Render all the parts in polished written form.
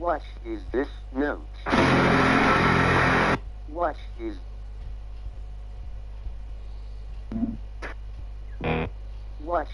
What is this note? What is... What?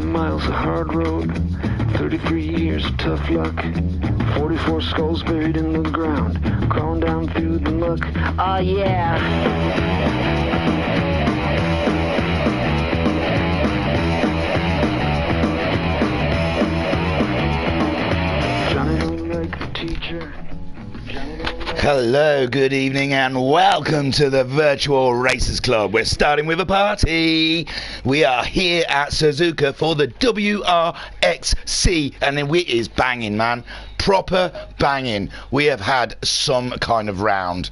Miles of hard road, 33 years of tough luck, 44 skulls buried in the ground, crawling down through the muck. Oh yeah. Johnny don't like the teacher. Hello, good evening, and welcome to the Virtual Racers Club. We're starting with a party. We are here at Suzuka for the Wrxc, and it is banging, man. Proper banging. We have had some kind of round.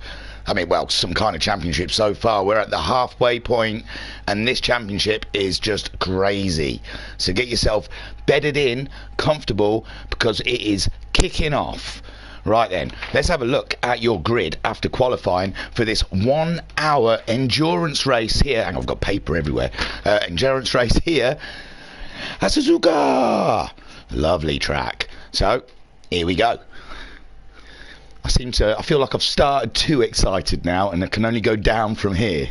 Some kind of championship so far. We're at the halfway point, and this championship is just crazy. So get yourself bedded in, comfortable, because it is kicking off. Right then, let's have a look at your grid after qualifying for this 1 hour endurance race here. Hang on, I've got paper everywhere. Endurance race here at Suzuka. Lovely track. So, here we go. I feel like I've started too excited now, and it can only go down from here.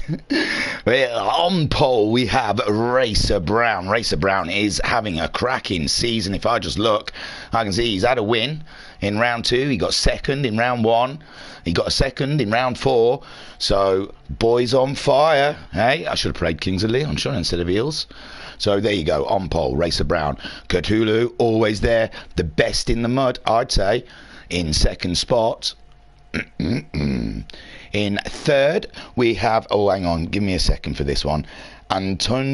On pole, we have Racer Brown. Racer Brown is having a cracking season. If I just look, I can see he's had a win in round 2. He got second in round 1. He got a second in round 4. So, boys on fire. Hey, I should have played Kings of Leon, sure, instead of Eels. So there you go, on pole, Racer Brown. Cthulhu, always there. The best in the mud, I'd say. In second spot. In third, we have... Oh, hang on. Give me a second for this one. Antoniaka.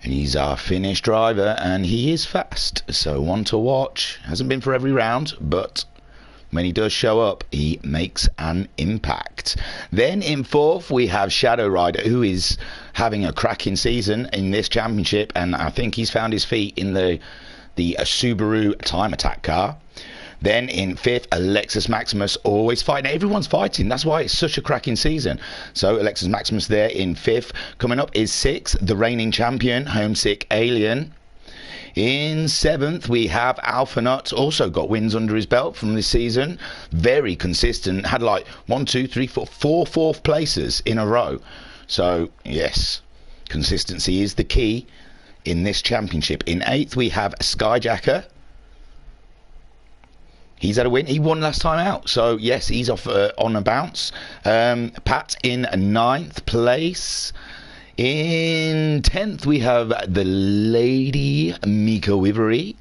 And he's our Finnish driver, and he is fast. So one to watch. Hasn't been for every round, but when he does show up, he makes an impact. Then in fourth, we have Shadow Rider, who is having a cracking season in this championship, and I think he's found his feet in the Subaru time attack car. Then in fifth, Alexis Maximus, always fighting. Everyone's fighting. That's why it's such a cracking season. So Alexis Maximus there in fifth. Coming up is sixth, the reigning champion, Homesick Alien. In seventh, we have Alpha Nut, also got wins under his belt from this season. Very consistent. Had like 4 fourth places in a row. So, yes, consistency is the key in this championship. In eighth, we have Skyjacker. He's had a win. He won last time out. So, yes, he's off on a bounce. Pat in ninth place. In 10th, we have the Lady Mika Wivery.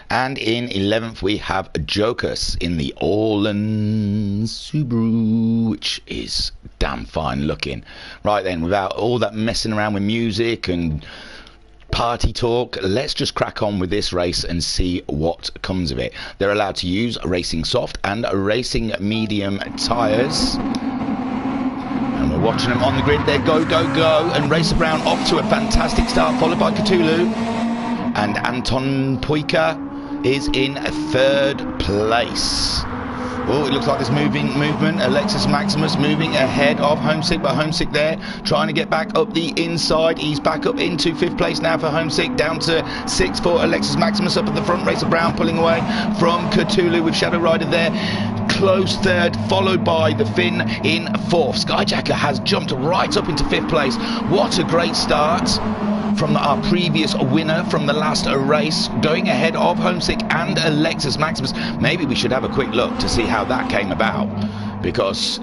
And in 11th, we have Jokus in the Orlan Subaru, which is damn fine looking. Right then, without all that messing around with music and party talk, let's just crack on with this race and see what comes of it. They're allowed to use racing soft and racing medium tyres. And we're watching them on the grid. They're go, go, go. And Racer Brown off to a fantastic start, followed by Cthulhu. And Anton Puika is in third place. Oh, it looks like there's movement. Alexis Maximus moving ahead of Homesick, but Homesick there trying to get back up the inside. He's back up into fifth place now for Homesick, down to sixth for Alexis Maximus up at the front. Racer Brown pulling away from Cthulhu with Shadow Rider there. Close third, followed by the Finn in fourth. Skyjacker has jumped right up into fifth place. What a great start from our previous winner from the last race, going ahead of Homesick and Alexis Maximus. Maybe we should have a quick look to see how that came about, because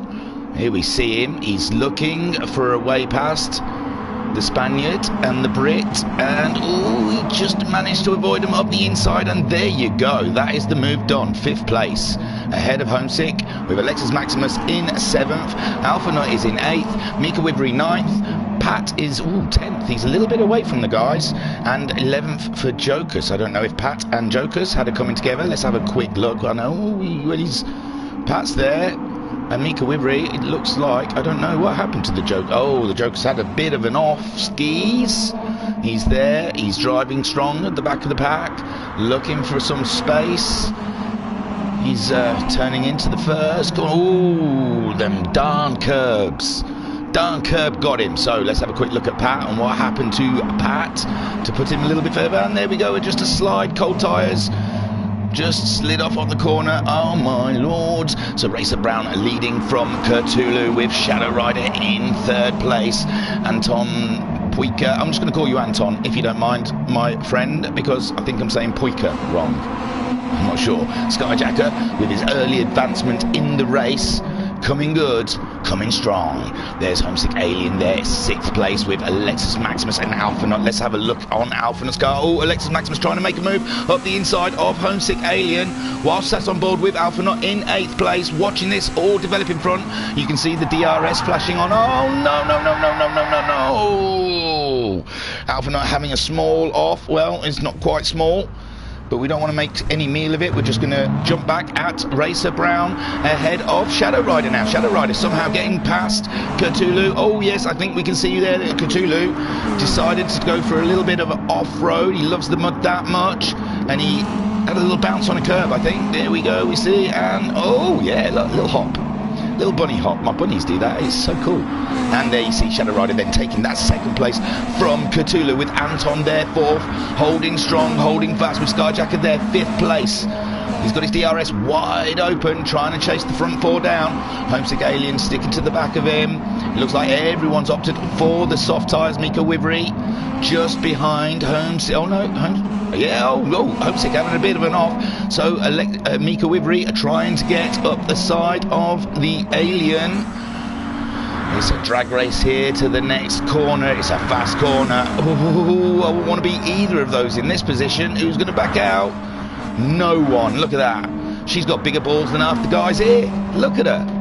here we see him. He's looking for a way past the Spaniard and the Brit, and he just managed to avoid him up the inside, and there you go. That is the move done. Fifth place ahead of Homesick, with Alexis Maximus in 7th. Alpha Nut is in 8th. Mika Wivery 9th. Pat is 10th. He's a little bit away from the guys. And 11th for Jokus. I don't know if Pat and Jokus had a coming together. Let's have a quick look. I know Pat's there. And Mika Wivry, it looks like, I don't know what happened to the Joker. Oh, the Joker's had a bit of an off skis. He's there, he's driving strong at the back of the pack, looking for some space. He's turning into the first. Oh, them darn curbs. Darn curb got him. So let's have a quick look at Pat and what happened to Pat to put him a little bit further. And there we go, just a slide, cold tyres. Just slid off on the corner. Oh my lord. So Racer Brown leading from Cthulhu with Shadow Rider in third place. Anton Puika. I'm just going to call you Anton if you don't mind, my friend, because I think I'm saying Puika wrong. I'm not sure. Skyjacker with his early advancement in the race. Coming good, coming strong. There's Homesick Alien there, 6th place with Alexis Maximus and Alphanut. Let's have a look on Alphanut's car. Oh, Alexis Maximus trying to make a move up the inside of Homesick Alien, whilst that's on board with Alphanut in 8th place. Watching this all develop in front. You can see the DRS flashing on. Oh, no, no, no, no, no, no, no, no. Alphanut having a small off. Well, it's not quite small, but we don't want to make any meal of it. We're just going to jump back at Racer Brown ahead of Shadow Rider now. Shadow Rider somehow getting past Cthulhu. Oh yes, I think we can see you there that Cthulhu decided to go for a little bit of an off-road. He loves the mud that much, and he had a little bounce on a curb, I think. There we go, we see, and oh yeah, look, little hop. Little bunny hop. My bunnies do that. It's so cool. And there you see Shadow Rider then taking that 2nd place from Cthulhu with Anton there 4th. Holding strong, holding fast with Skyjacker there 5th place. He's got his DRS wide open, trying to chase the front 4 down. Homesick Alien sticking to the back of him. It looks like everyone's opted for the soft tyres. Mika Wivry just behind Homesick. Oh no, Homesick having a bit of an off. So Mika Wivry are trying to get up the side of the Alien. It's a drag race here to the next corner. It's a fast corner. Ooh, I wouldn't want to be either of those in this position. Who's going to back out? No one. Look at that. She's got bigger balls than half the guys here. Look at her.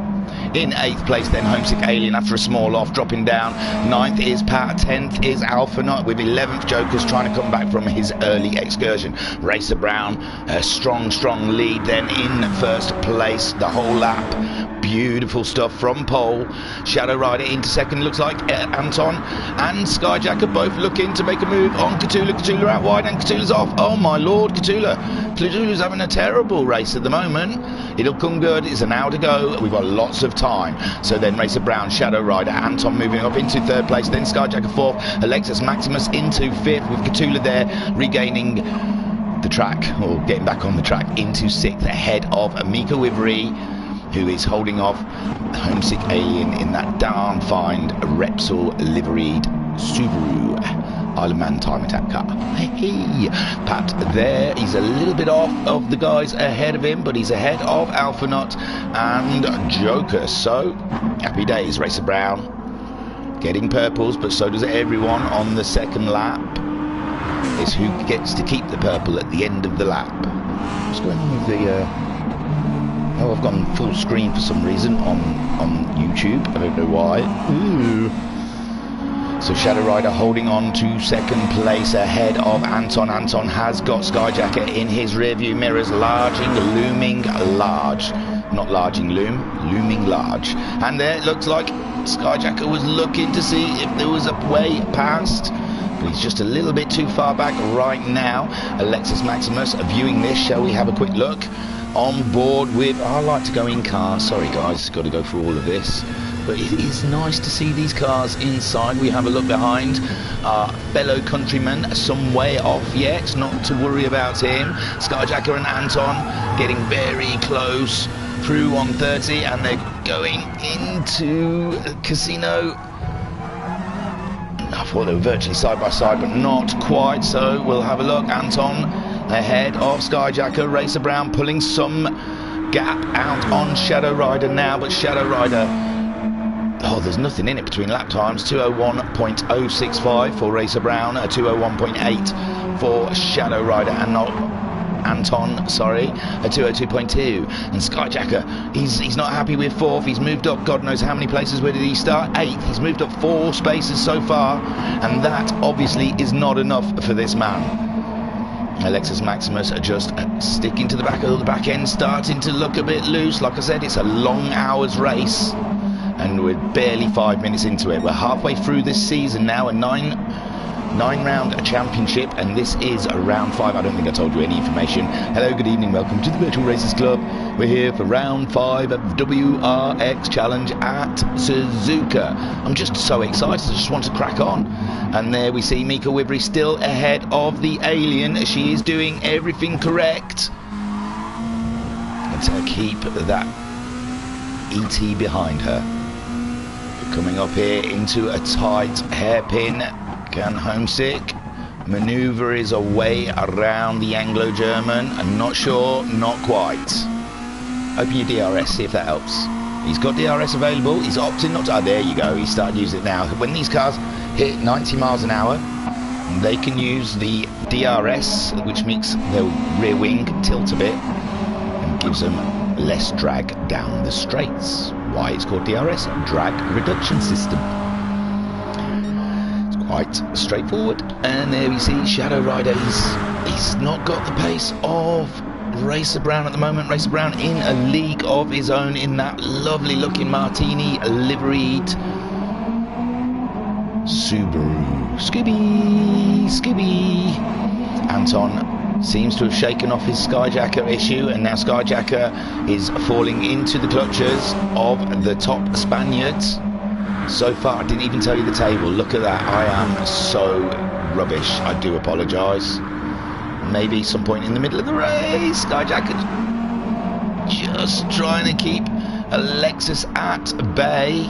In 8th place then Homesick Alien after a small off, dropping down. 9th is Pat, 10th is Alphanut with 11th Jokers trying to come back from his early excursion. Racer Brown, a strong lead then in 1st place the whole lap. Beautiful stuff from pole. Shadow Rider into 2nd, looks like Anton and Skyjacker both looking to make a move on Cthulhu. Cthulhu out wide and Cthulhu's off. Oh my lord, Cthulhu's having a terrible race at the moment. It'll come good. It's an hour to go. We've got lots of time. So then Racer Brown, Shadow Rider, Anton moving up into 3rd place, then Skyjacker 4th, Alexis Maximus into 5th with Cthulhu there regaining the track, or getting back on the track, into 6th ahead of Mika Wivry, who is holding off Homesick Alien in that darn fine Wrxc liveried Subaru Isle of Man time attack car. Hey, Pat there, he's a little bit off of the guys ahead of him, but he's ahead of Alphanut and Joker. So happy days. Racer Brown getting purples, but so does everyone on the 2nd lap. It's who gets to keep the purple at the end of the lap. What's going on with the oh, I've gone full screen for some reason on YouTube. I don't know why. Ooh. So Shadow Rider holding on to 2nd place ahead of Anton. Anton has got Skyjacker in his rearview mirrors, looming large. Not larging loom, looming large. And there it looks like Skyjacker was looking to see if there was a way past, but he's just a little bit too far back right now. Alexis Maximus viewing this. Shall we have a quick look? On board with, I like to go in cars. Sorry guys, got to go through all of this. But it is nice to see these cars inside. We have a look behind our fellow countryman, some way off yet, not to worry about him. Skyjacker and Anton getting very close through 130, and they're going into Casino. I thought they were virtually side by side, but not quite, so we'll have a look. Anton ahead of Skyjacker. Racer Brown pulling some gap out on Shadow Rider now, but Shadow Rider, oh, there's nothing in it between lap times. 201.065 for Racer Brown, 201.8 for Shadow Rider, and not Anton, sorry, 202.2. And Skyjacker, he's not happy with 4th. He's moved up God knows how many places. Where did he start? 8th. He's moved up 4 spaces so far, and that obviously is not enough for this man. Alexis Maximus are just sticking to the back of the back end, starting to look a bit loose. Like I said, it's a long hours race, and we're barely 5 minutes into it. We're halfway through this season now, a nine round championship, and this is round 5. I don't think I told you any information. Hello, good evening, welcome to the Virtual Racers Club. We're here for round 5 of WRX Challenge at Suzuka. I'm just so excited, I just want to crack on. And there we see Mika Wivry still ahead of the Alien. She is doing everything correct to keep that ET behind her. Coming up here into a tight hairpin. Can Homesick manoeuvre his way around the Anglo-German? I'm not sure, not quite. Open your DRS, see if that helps. He's got DRS available, he's opting not to. Oh, there you go, he's starting to use it now. When these cars hit 90 miles an hour, they can use the DRS, which makes the rear wing tilt a bit and gives them less drag down the straights. Why it's called DRS? Drag reduction system. Quite straightforward. And there we see Shadow Rider. He's not got the pace of Racer Brown at the moment. Racer Brown in a league of his own in that lovely looking Martini liveried Subaru. Scooby. Anton seems to have shaken off his Skyjacker issue, and now Skyjacker is falling into the clutches of the top Spaniards. So far, I didn't even tell you the table. Look at that. I am so rubbish. I do apologise. Maybe some point in the middle of the race. Skyjacker just trying to keep Alexis at bay.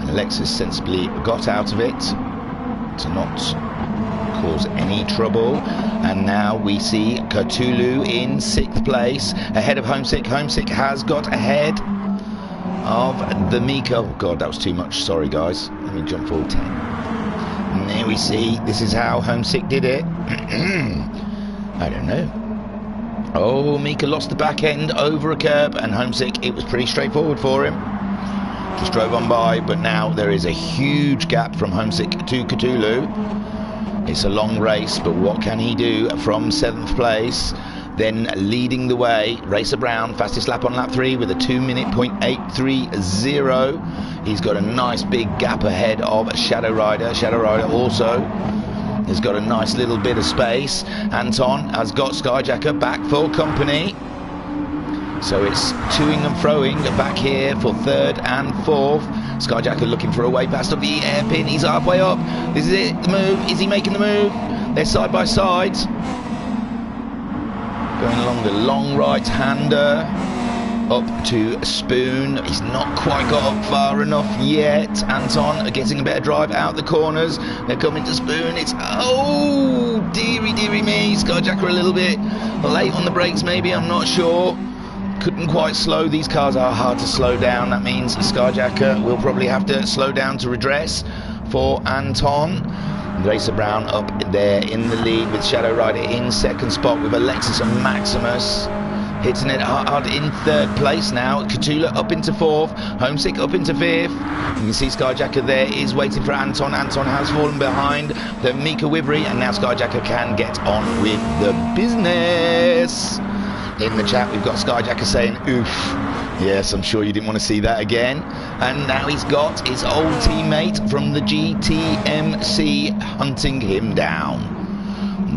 Alexis sensibly got out of it to not cause any trouble. And now we see Cthulhu in 6th place, ahead of Homesick. Homesick has got ahead of the Mika. Oh god, that was too much, sorry guys, let me jump forward 10. And there we see, this is how Homesick did it. I don't know. Oh, Mika lost the back end over a curb, and Homesick, it was pretty straightforward for him, just drove on by. But now there is a huge gap from Homesick to Cthulhu. It's a long race, but what can he do from 7th place? Then leading the way, Racer Brown, fastest lap on lap 3 with a 2:0830. He's got a nice big gap ahead of Shadow Rider. Shadow Rider also has got a nice little bit of space. Anton has got Skyjacker back for company. So it's toing and froing back here for 3rd and 4th. Skyjacker looking for a way past of the airpin. He's halfway up. This is it, the move. Is he making the move? They're side by side. Going along the long right-hander, up to Spoon. He's not quite got up far enough yet. Anton getting a better drive out the corners. They're coming to Spoon. It's, oh, dearie me. Skyjacker a little bit late on the brakes maybe, I'm not sure. Couldn't quite slow. These cars are hard to slow down. That means Skyjacker will probably have to slow down to redress for Anton. Racer Brown up there in the lead with Shadow Rider in 2nd spot with Alexis and Maximus hitting it hard in 3rd place now. Cthulhu up into 4th, Homesick up into 5th. You can see Skyjacker there is waiting for Anton. Anton has fallen behind the Mika Wivry, and now Skyjacker can get on with the business. In the chat we've got Skyjacker saying oof. Yes, I'm sure you didn't want to see that again. And now he's got his old teammate from the GTMC hunting him down.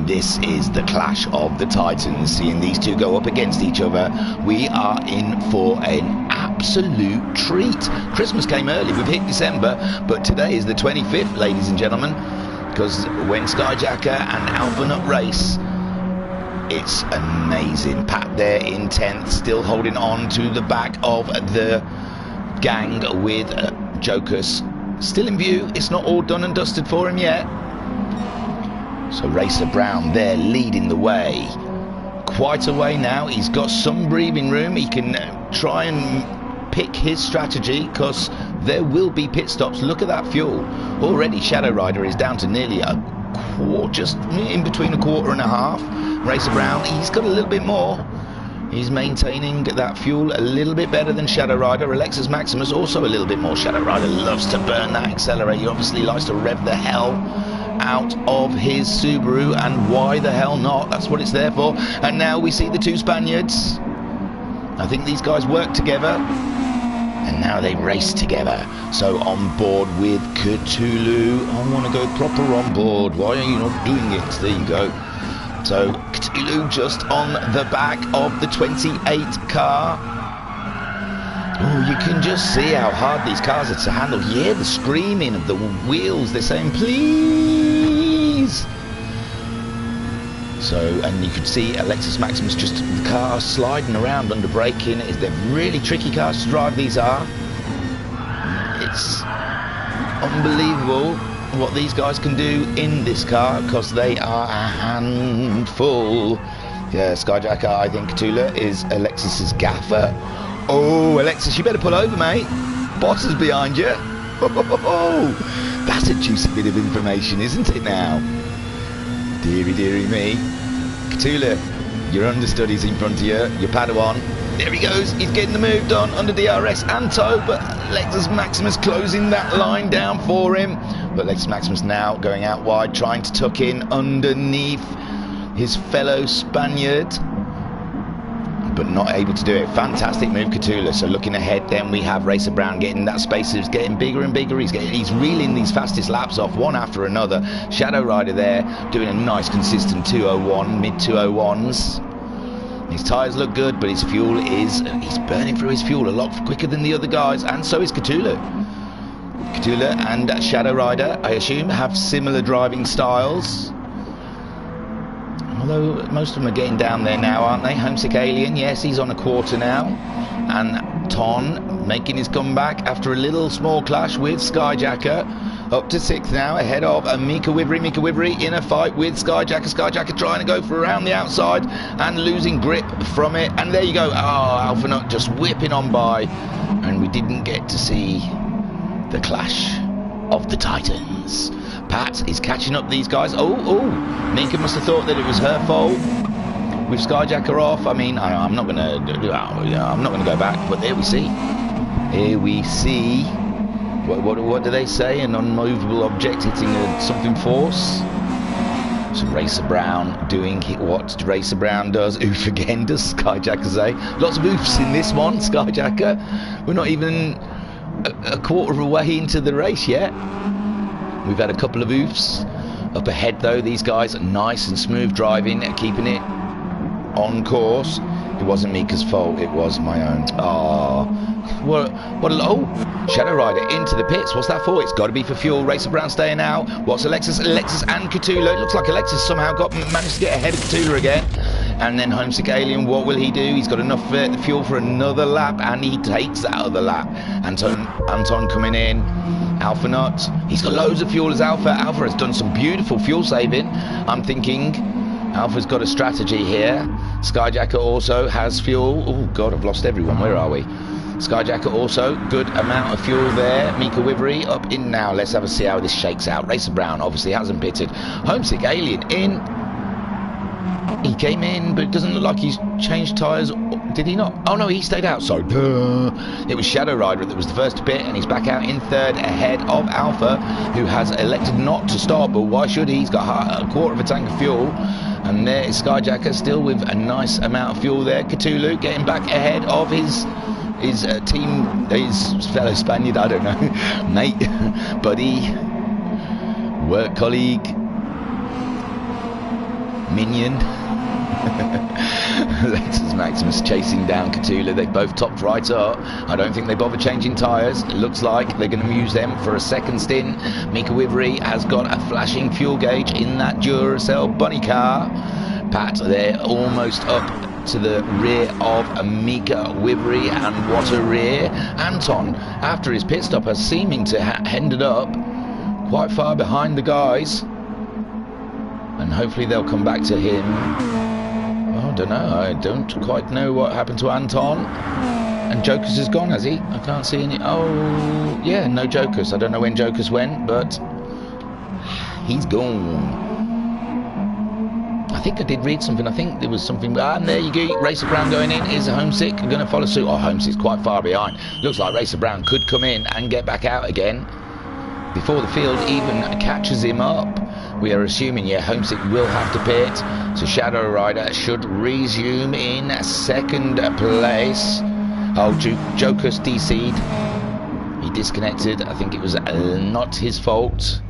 This is the clash of the Titans. Seeing these two go up against each other, we are in for an absolute treat. Christmas came early, we've hit December, but today is the 25th, ladies and gentlemen, because when Skyjacker and Alpha Nut race, it's amazing. Pat there in 10th, still holding on to the back of the gang with Jokers still in view. It's not all done and dusted for him yet. So Racer Brown there leading the way. Quite a way now. He's got some breathing room. He can try and pick his strategy, because there will be pit stops. Look at that fuel. Already Shadow Rider is down to nearly a quarter, just in between a quarter and a half. Racer Brown, he's got a little bit more. He's maintaining that fuel a little bit better than Shadow Rider. Alexis Maximus also a little bit more. Shadow Rider loves to burn that accelerator. He obviously likes to rev the hell out of his Subaru, and why the hell not? That's what it's there for. And now we see the two Spaniards. I think these guys work together, and now they race together. So on board with Cthulhu. I want to go proper on board. Why are you not doing it? There you go. So Cthulhu just on the back of the 28 car. Oh, you can just see how hard these cars are to handle. Yeah, the screaming of the wheels. They're saying, please. So, and you can see Alexis Maximus just the car sliding around under braking. They're really tricky cars to drive, these are. It's unbelievable what these guys can do in this car, because they are a handful. Yeah, Skyjacker, I think Cthulhu is Alexis's gaffer. Oh, Alexis, you better pull over, mate. Boss is behind you. Oh, that's a juicy bit of information, isn't it now? Deary, deary me. Cthulhu, your understudy's in front of you, your Padawan. There he goes, he's getting the move done under DRS and tow, but Alexis Maximus closing that line down for him. But Alexis Maximus now going out wide, trying to tuck in underneath his fellow Spaniard, but not able to do it. Fantastic move, Cthulhu. So looking ahead, then we have Racer Brown getting that space. Is getting bigger and bigger. He's reeling these fastest laps off one after another. Shadow Rider there doing a nice consistent 201, mid 201s. His tyres look good, but his fuel he's burning through his fuel a lot quicker than the other guys, and so is Cthulhu. Cthulhu and Shadow Rider, I assume, have similar driving styles. Although most of them are getting down there now, aren't they? Homesick Alien, yes, he's on a quarter now. And Ton making his comeback after a little small clash with Skyjacker. Up to 6th now, ahead of Mika Wivery. Mika Wivery in a fight with Skyjacker. Skyjacker trying to go for around the outside and losing grip from it. And there you go. Oh, Alpha Nut just whipping on by. And we didn't get to see the clash of the Titans. Pat is catching up these guys. Oh, Mika must have thought that it was her fault with Skyjacker off. I mean, I'm not gonna go back, but there we see. Here we see. What do they say? An unmovable object hitting something force. So Racer Brown doing what Racer Brown does. Oof again, does Skyjacker say. Lots of oofs in this one, Skyjacker. We're not even a quarter of a way into the race yet. We've had a couple of oofs. Up ahead though, these guys are nice and smooth driving, keeping it on course. It wasn't Mika's fault, it was my own. Shadow Rider into the pits. What's that for? It's got to be for fuel. Racer Brown staying out. What's Alexis? Alexis and Cthulhu. It looks like Alexis somehow managed to get ahead of Cthulhu again. And then Homesick Alien, what will he do? He's got enough fuel for another lap, and he takes that other lap. Anton coming in. Alpha Nut. He's got loads of fuel as Alpha. Alpha has done some beautiful fuel saving. I'm thinking Alpha's got a strategy here. Skyjacker also has fuel. Oh God, I've lost everyone. Where are we? Skyjacker also, good amount of fuel there. Mika Wivery up in now. Let's have a see how this shakes out. Racer Brown obviously hasn't pitted. Homesick Alien in. He came in, but it doesn't look like he's changed tyres. Did he not? Oh no, he stayed out. So it was Shadow Rider that was the first to pit, and he's back out in 3rd ahead of Alpha, who has elected not to stop. But why should he? He's got a quarter of a tank of fuel. And there is Skyjacker still with a nice amount of fuel there. Cthulhu getting back ahead of his team, his fellow Spaniard, I don't know, mate, buddy, work colleague, minion. Alexis Maximus chasing down Cthulhu. They both topped right up. I don't think they bother changing tyres. It looks like they're going to use them for a second stint. Mika Wivery has got a flashing fuel gauge in that Duracell bunny car. Pat there almost up to the rear of Mika Wivery, and what a rear. Anton, after his pit stop, has seeming to ended up quite far behind the guys, and hopefully they'll come back to him. I don't know. I don't quite know what happened to Anton. And Jokers is gone, has he? I can't see any. Oh, yeah, no Jokers. I don't know when Jokers went, but he's gone. I think I did read something. I think there was something. And there you go. Racer Brown going in. Is Homesick going to follow suit? Oh, Homesick's quite far behind. Looks like Racer Brown could come in and get back out again before the field even catches him up. We are assuming, yeah, Homesick will have to pit. So Shadow Rider should resume in second place. Oh, Joker's DC'd. He disconnected. I think it was not his fault.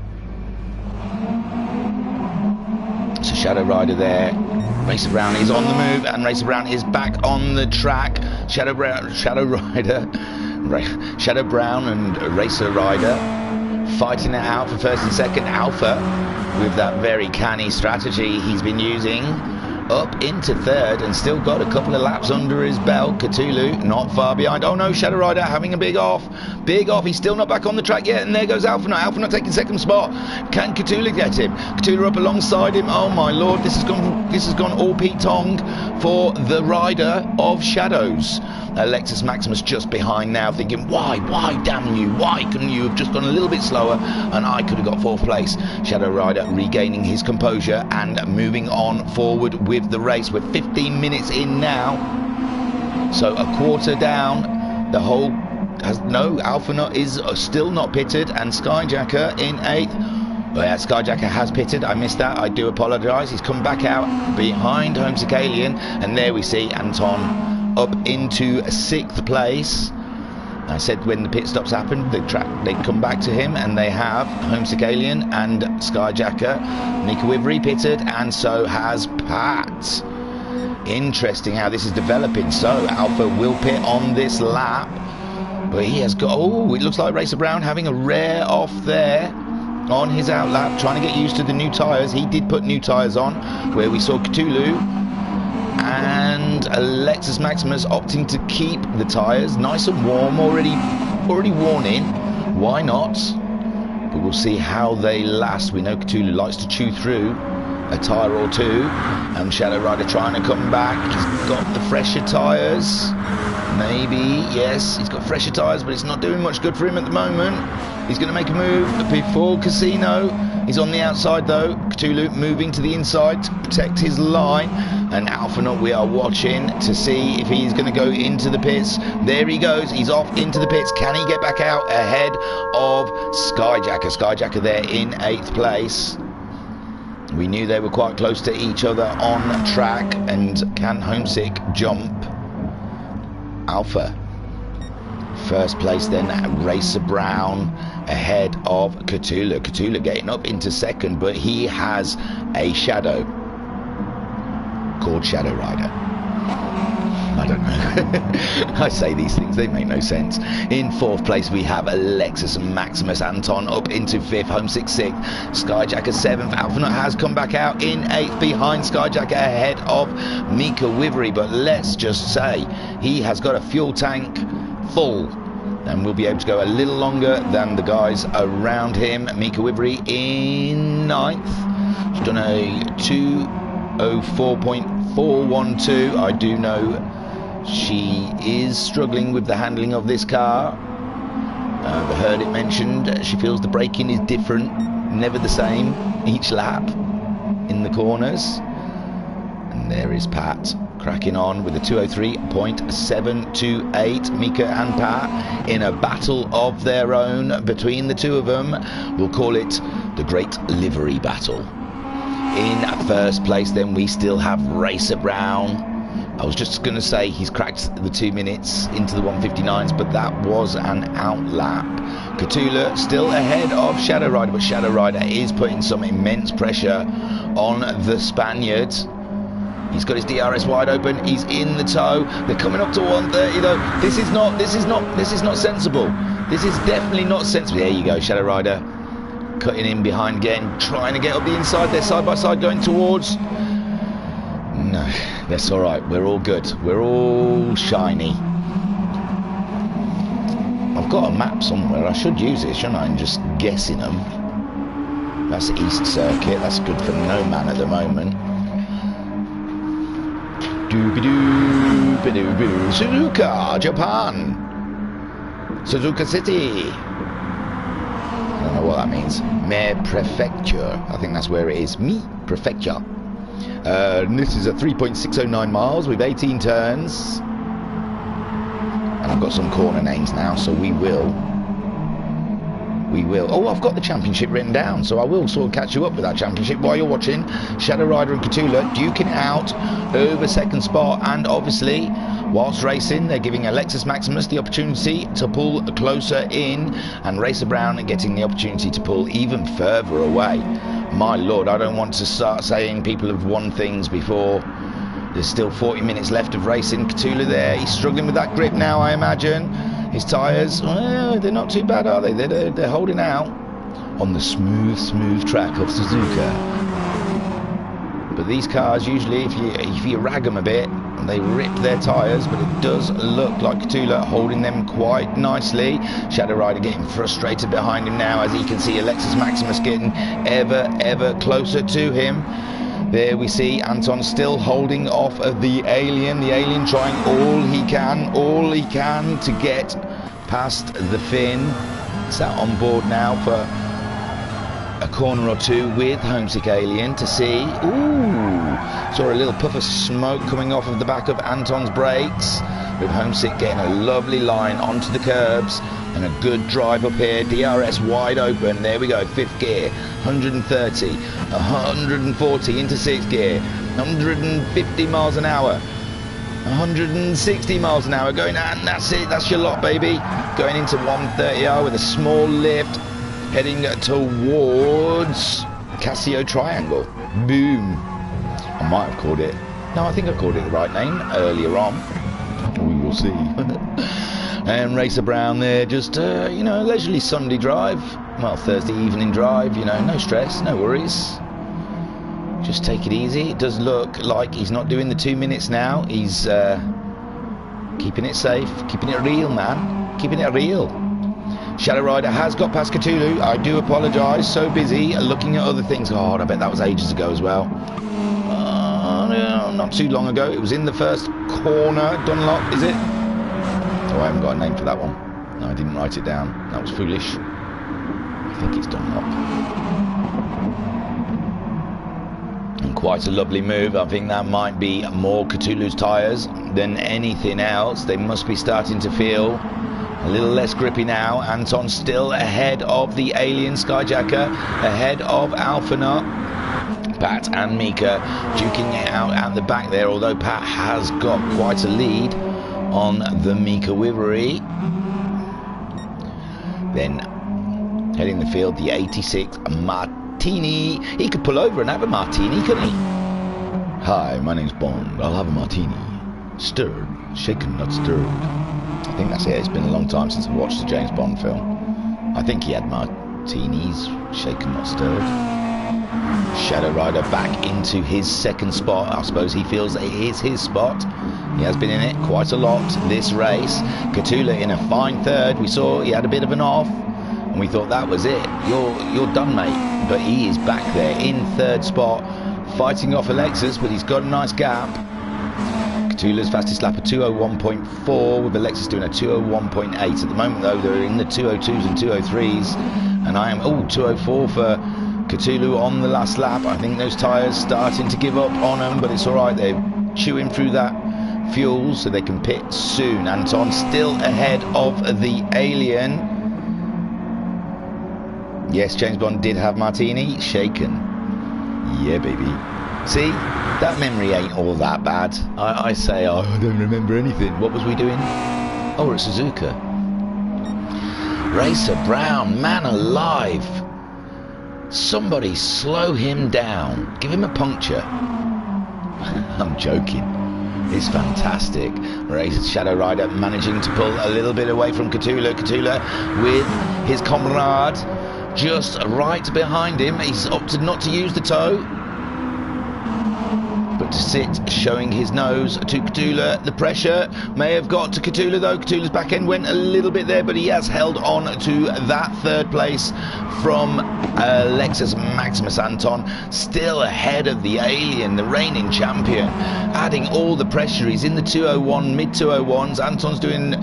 So Shadow Rider there. Racer Brown is on the move, and Racer Brown is back on the track. Shadow Brown and Racer Rider fighting it out for first and second. Alpha, with that very canny strategy he's been using, up into third and still got a couple of laps under his belt. Cthulhu not far behind. Oh no, Shadow Rider having a big off. He's still not back on the track yet, and there goes Alpha not taking second spot. Can Cthulhu get him? Cthulhu up alongside him. Oh my lord, this has gone all Pete Tong for the rider of Shadows. Lexus Maximus just behind now, thinking, why damn you, why couldn't you have just gone a little bit slower and I could have got fourth place. Shadow Rider regaining his composure and moving on forward with the race. We're 15 minutes in now, so a quarter down. The whole Alpha is still not pitted, and Skyjacker in 8th. Oh yeah, Skyjacker has pitted. I missed that. I do apologise. He's come back out behind Homesick Alien, and there we see Anton up into 6th place. I said when the pit stops happened, they'd come back to him, and they have. Homesick Alien and Skyjacker. Mika Wivery pitted, and so has Pat. Interesting how this is developing. So Alpha will pit on this lap, but he has got, oh, it looks like Racer Brown having a rare off there on his out lap, trying to get used to the new tyres. He did put new tyres on, where we saw Cthulhu and Lexus Maximus opting to keep the tyres nice and warm, already worn in. Why not? But we'll see how they last. We know Cthulhu likes to chew through a tyre or two, and Shadow Rider trying to come back. He's got the fresher tyres, maybe, yes, he's got fresher tyres, but it's not doing much good for him at the moment. He's going to make a move before Casino. He's on the outside though. Cthulhu moving to the inside to protect his line, and Alphanaut we are watching to see if he's going to go into the pits. There he goes, he's off into the pits. Can he get back out ahead of Skyjacker? Skyjacker there in 8th place. We knew they were quite close to each other on track, and can Homesick jump Alpha? First place then, Racer Brown ahead of Cthulhu. Cthulhu getting up into second, but he has a shadow called Shadow Rider. I don't know. I say these things, they make no sense. In 4th place we have Lexus Maximus. Anton up into 5th, Homesick 6th, Skyjacker 7th. Alphanaut has come back out in 8th behind Skyjacker ahead of Mika Wivery, but let's just say he has got a fuel tank full and will be able to go a little longer than the guys around him. Mika Wivery in 9th. She's done a 2:04.412. I do know she is struggling with the handling of this car. I've heard it mentioned she feels the braking is different, never the same each lap in the corners. And there is Pat cracking on with a 2:03.728. Mika and Pat in a battle of their own between the two of them. We'll call it the Great Livery Battle. In 1st place then we still have Racer Brown. I was just going to say he's cracked the 2 minutes into the 1:59s, but that was an out lap. Cthulhu still ahead of Shadow Rider, but Shadow Rider is putting some immense pressure on the Spaniard. He's got his DRS wide open. He's in the tow. They're coming up to 130 though. This is not sensible. This is definitely not sensible. There you go, Shadow Rider cutting in behind again, trying to get up the inside. They're side by side going towards. No, that's all right. We're all good. We're all shiny. I've got a map somewhere. I should use it, shouldn't I? And just guessing them. That's East Circuit. That's good for no man at the moment. Doobie-doo, Suzuka, Japan. Suzuka City. I don't know what that means. Me Prefecture. I think that's where it is. Me Prefecture. This is a 3.609 miles with 18 turns. And I've got some corner names now, so we will we will. Oh, I've got the championship written down, so I will sort of catch you up with that championship while you're watching. Shadow Rider and Cthulhu duking it out over second spot, and obviously, whilst racing, they're giving Alexis Maximus the opportunity to pull closer in, and Racer Brown getting the opportunity to pull even further away. My lord, I don't want to start saying people have won things before. There's still 40 minutes left of racing. Cthulhu there, he's struggling with that grip now, I imagine. His tyres, well, they're not too bad, are they? They're holding out on the smooth track of Suzuka. But these cars, usually, if you rag them a bit, they rip their tyres, but it does look like Cthulhu holding them quite nicely. Shadow Rider getting frustrated behind him now, as he can see Alexis Maximus getting ever closer to him. There we see Anton still holding off of the Alien. The Alien trying all he can to get past the Finn. Sat on board now for a corner or two with Homesick Alien to see. Ooh, saw a little puff of smoke coming off of the back of Anton's brakes, with Homesick getting a lovely line onto the curbs and a good drive up here. DRS wide open. There we go, 5th gear, 130, 140 into 6th gear, 150 miles an hour, 160 miles an hour going, and that's it, that's your lot, baby. Going into 130R with a small lift, heading towards Casio Triangle. Boom. I might have called it, no, I think I called it the right name earlier on. We will see. And Racer Brown there, just, you know, leisurely Sunday drive. Well, Thursday evening drive, you know, no stress, no worries. Just take it easy. It does look like he's not doing the 2 minutes now. He's keeping it safe, keeping it real, man. Keeping it real. Shadow Rider has got past Cthulhu. I do apologise, so busy looking at other things. Oh, I bet that was ages ago as well. No, not too long ago. It was in the first corner. Dunlop, is it? Oh, I haven't got a name for that one. No, I didn't write it down. That was foolish. I think it's Dunlop. And quite a lovely move. I think that might be more Cthulhu's tyres than anything else. They must be starting to feel a little less grippy now. Anton still ahead of the Alien Skyjacker, ahead of Alphanut. Pat and Mika duking it out at the back there, although Pat has got quite a lead on the Mika Wivery. Then heading the field, the 86 Martini. He could pull over and have a Martini, couldn't he? Hi, my name's Bond. I'll have a Martini. Stirred, shaken, not stirred. I think that's it. It's been a long time since I've watched a James Bond film. I think he had Martinis, shaken, not stirred. Shadow Rider back into his second spot. I suppose he feels it is his spot. He has been in it quite a lot this race. Cthulhu in a fine third. We saw he had a bit of an off, and we thought that was it. You're done, mate. But he is back there in third spot, fighting off Alexis, but he's got a nice gap. Cthulhu's fastest lap of 201.4, with Alexis doing a 201.8. At the moment, though, they're in the 202s and 203s, and I am 204 for Cthulhu on the last lap. I think those tyres starting to give up on them, but it's alright. They're chewing through that fuel so they can pit soon. Anton still ahead of the Alien. Yes, James Bond did have Martini. Shaken. Yeah, baby. See, that memory ain't all that bad. I say, oh, I don't remember anything. What was we doing? Oh, we're at Suzuka. Racer Brown, man alive. Somebody slow him down. Give him a puncture. I'm joking. It's fantastic. Racer Shadow Rider managing to pull a little bit away from Cthulhu. Cthulhu with his comrade just right behind him. He's opted not to use the toe, but to sit, showing his nose to Cthulhu. The pressure may have got to Cthulhu, though. Cthulhu's back end went a little bit there, but he has held on to that third place from Lexus Maximus. Anton still ahead of the Alien, the reigning champion, adding all the pressure. He's in the 201, mid 201s. Anton's doing,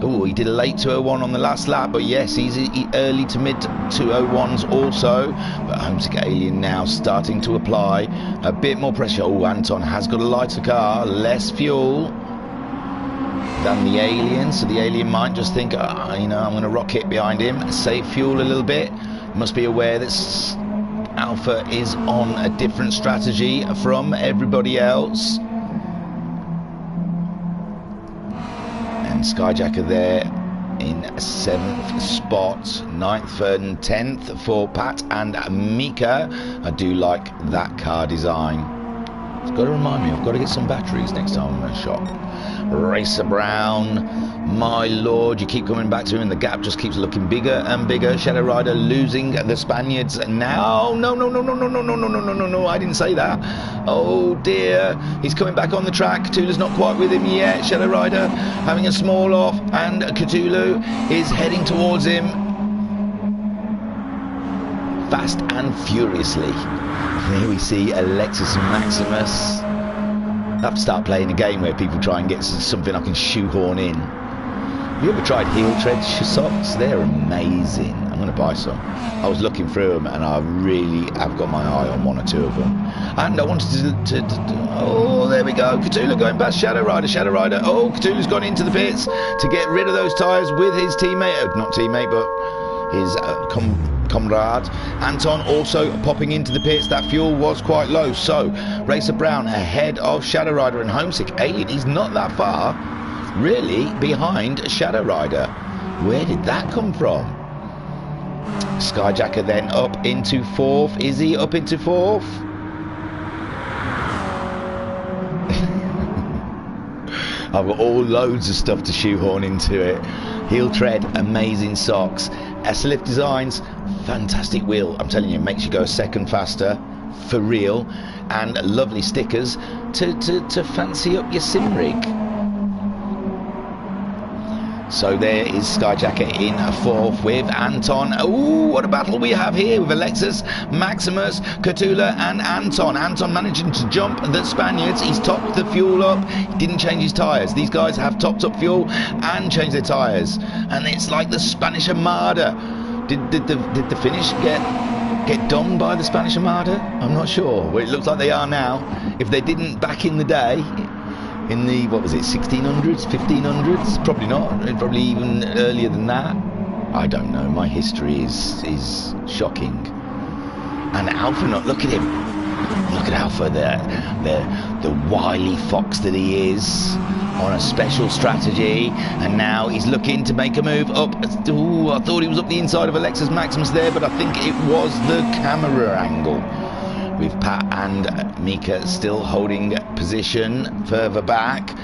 oh, he did a late 201 on the last lap, but yes, he's early to mid 201s also. But Homesick Alien now starting to apply a bit more pressure. Oh, Anton has got a lighter car, less fuel. than the alien, so the alien might just think, you know, I'm going to rocket behind him, save fuel a little bit. Must be aware that Alpha is on a different strategy from everybody else. And Skyjacker there in 7th spot, 9th and 10th for Pat and Mika. I do like that car design. It's got to remind me, I've got to get some batteries next time I'm in a shop. Racer Brown, my lord, you keep coming back to him and the gap just keeps looking bigger and bigger. Shadow Rider losing the Spaniards now. No, I didn't say that. Oh dear, he's coming back on the track. Cthulhu's not quite with him yet. Shadow Rider having a small off, and Cthulhu is heading towards him fast and furiously. Here we see Alexis Maximus. I have to start playing a game where people try and get something I can shoehorn in. Have you ever tried heel tread socks? They're amazing. I'm going to buy some. I was looking through them and I really have got my eye on 1 or 2 of them. And I wanted to oh, there we go. Cthulhu going past Shadow Rider. Shadow Rider. Oh, Cthulhu's gone into the pits to get rid of those tyres with his teammate. Not teammate, but his comrade. Anton also popping into the pits. That fuel was quite low. So, Racer Brown ahead of Shadow Rider, and Homesick Alien, he's not that far, really, behind Shadow Rider. Where did that come from? Skyjacker then up into 4th. Is he up into 4th? I've got all loads of stuff to shoehorn into it. Heel tread, amazing socks. S-Lift Designs, fantastic wheel. I'm telling you, it makes you go a second faster, for real. And lovely stickers to fancy up your sim rig. So there is Skyjacker in 4th with Anton. Ooh, what a battle we have here with Alexis, Maximus, Cthulhu and Anton. Anton managing to jump the Spaniards. He's topped the fuel up. He didn't change his tyres. These guys have topped up fuel and changed their tyres. And it's like the Spanish Armada. Did the finish get done by the Spanish Armada? I'm not sure. Well, it looks like they are now. If they didn't back in the day, in the, what was it, 1600s, 1500s? Probably not. Probably even earlier than that. I don't know. My history is shocking. And Alpha, look at him. Look at Alpha there. The wily fox that he is, on a special strategy. And now he's looking to make a move up. Ooh, I thought he was up the inside of Alexis Maximus there, but I think it was the camera angle. With Pat and Mika still holding position further back.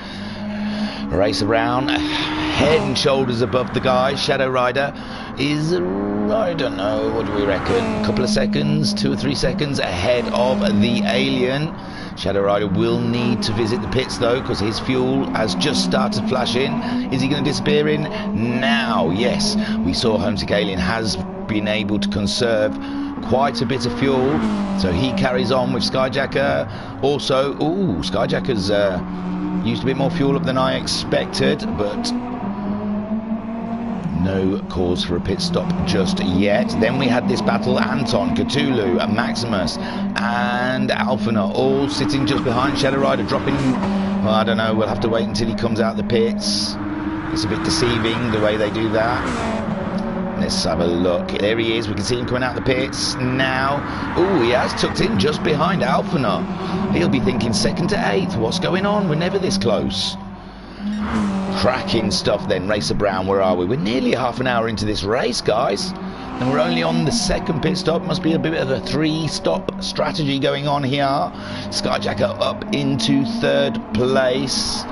Racer Brown, head and shoulders above the guy. Shadow Rider is, I don't know, what do we reckon? A couple of seconds, 2 or 3 seconds ahead of the alien. Shadow Rider will need to visit the pits though, because his fuel has just started flashing. Is he going to disappear in now? Yes, we saw Homesick Alien has been able to conserve quite a bit of fuel, so he carries on with Skyjacker. Also, ooh, Skyjacker's used a bit more fuel up than I expected, but no cause for a pit stop just yet. Then we had this battle: Anton, Cthulhu, Maximus and Alphana all sitting just behind Shadow Rider, dropping, well, I don't know, we'll have to wait until he comes out the pits. It's a bit deceiving the way they do that. Let's have a look. There he is. We can see him coming out the pits now. Oh, he has tucked in just behind Alphana. He'll be thinking 2nd to 8th. What's going on? We're never this close. Cracking stuff then. Racer Brown, where are we? We're nearly half an hour into this race, guys. And we're only on the 2nd pit stop. Must be a bit of a 3-stop strategy going on here. Skyjacker up into 3rd place.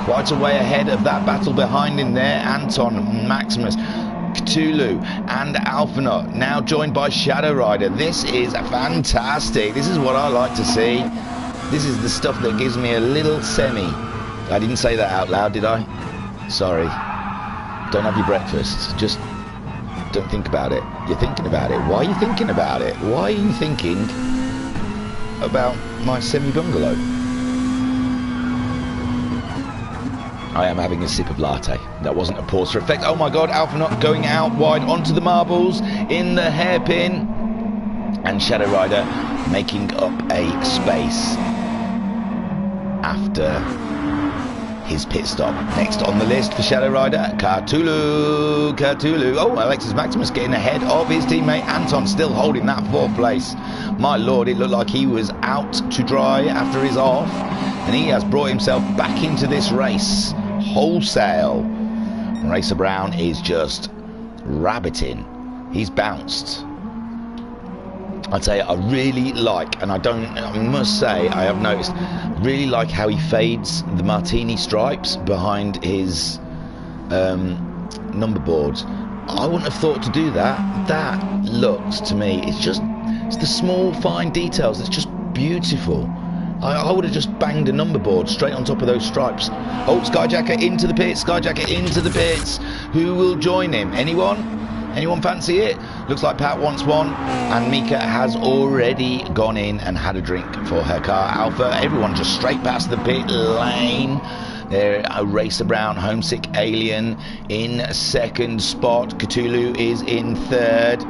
Quite a way ahead of that battle behind him there. Anton, Maximus, Cthulhu and Alphanaut, now joined by Shadow Rider. This is fantastic. This is what I like to see. This is the stuff that gives me a little semi. I didn't say that out loud, did I? Sorry. Don't have your breakfast. Just don't think about it. You're thinking about it. Why are you thinking about it? Why are you thinking about my semi-bungalow? I am having a sip of latte. That wasn't a pause for effect. Oh my god, Alphanaut going out wide onto the marbles in the hairpin. And Shadow Rider making up a space after his pit stop. Next on the list for Shadow Rider, Cthulhu. Oh, Alexis Maximus getting ahead of his teammate Anton, still holding that 4th place. My lord, it looked like he was out to dry after his off, and he has brought himself back into this race wholesale. And Racer Brown is just rabbiting. He's bounced. I'd say I really like, and I must say I have noticed, really like how he fades the martini stripes behind his number boards. I wouldn't have thought to do that. That looks to me, it's the small fine details. It's just beautiful. I would have just banged a number board straight on top of those stripes. Oh, Skyjacker into the pits. Who will join him? Anyone fancy it? Looks like Pat wants one, and Mika has already gone in and had a drink for her car. Alpha, everyone just straight past the pit lane. There, Racer Brown, Homesick Alien in 2nd spot. Cthulhu is in 3rd.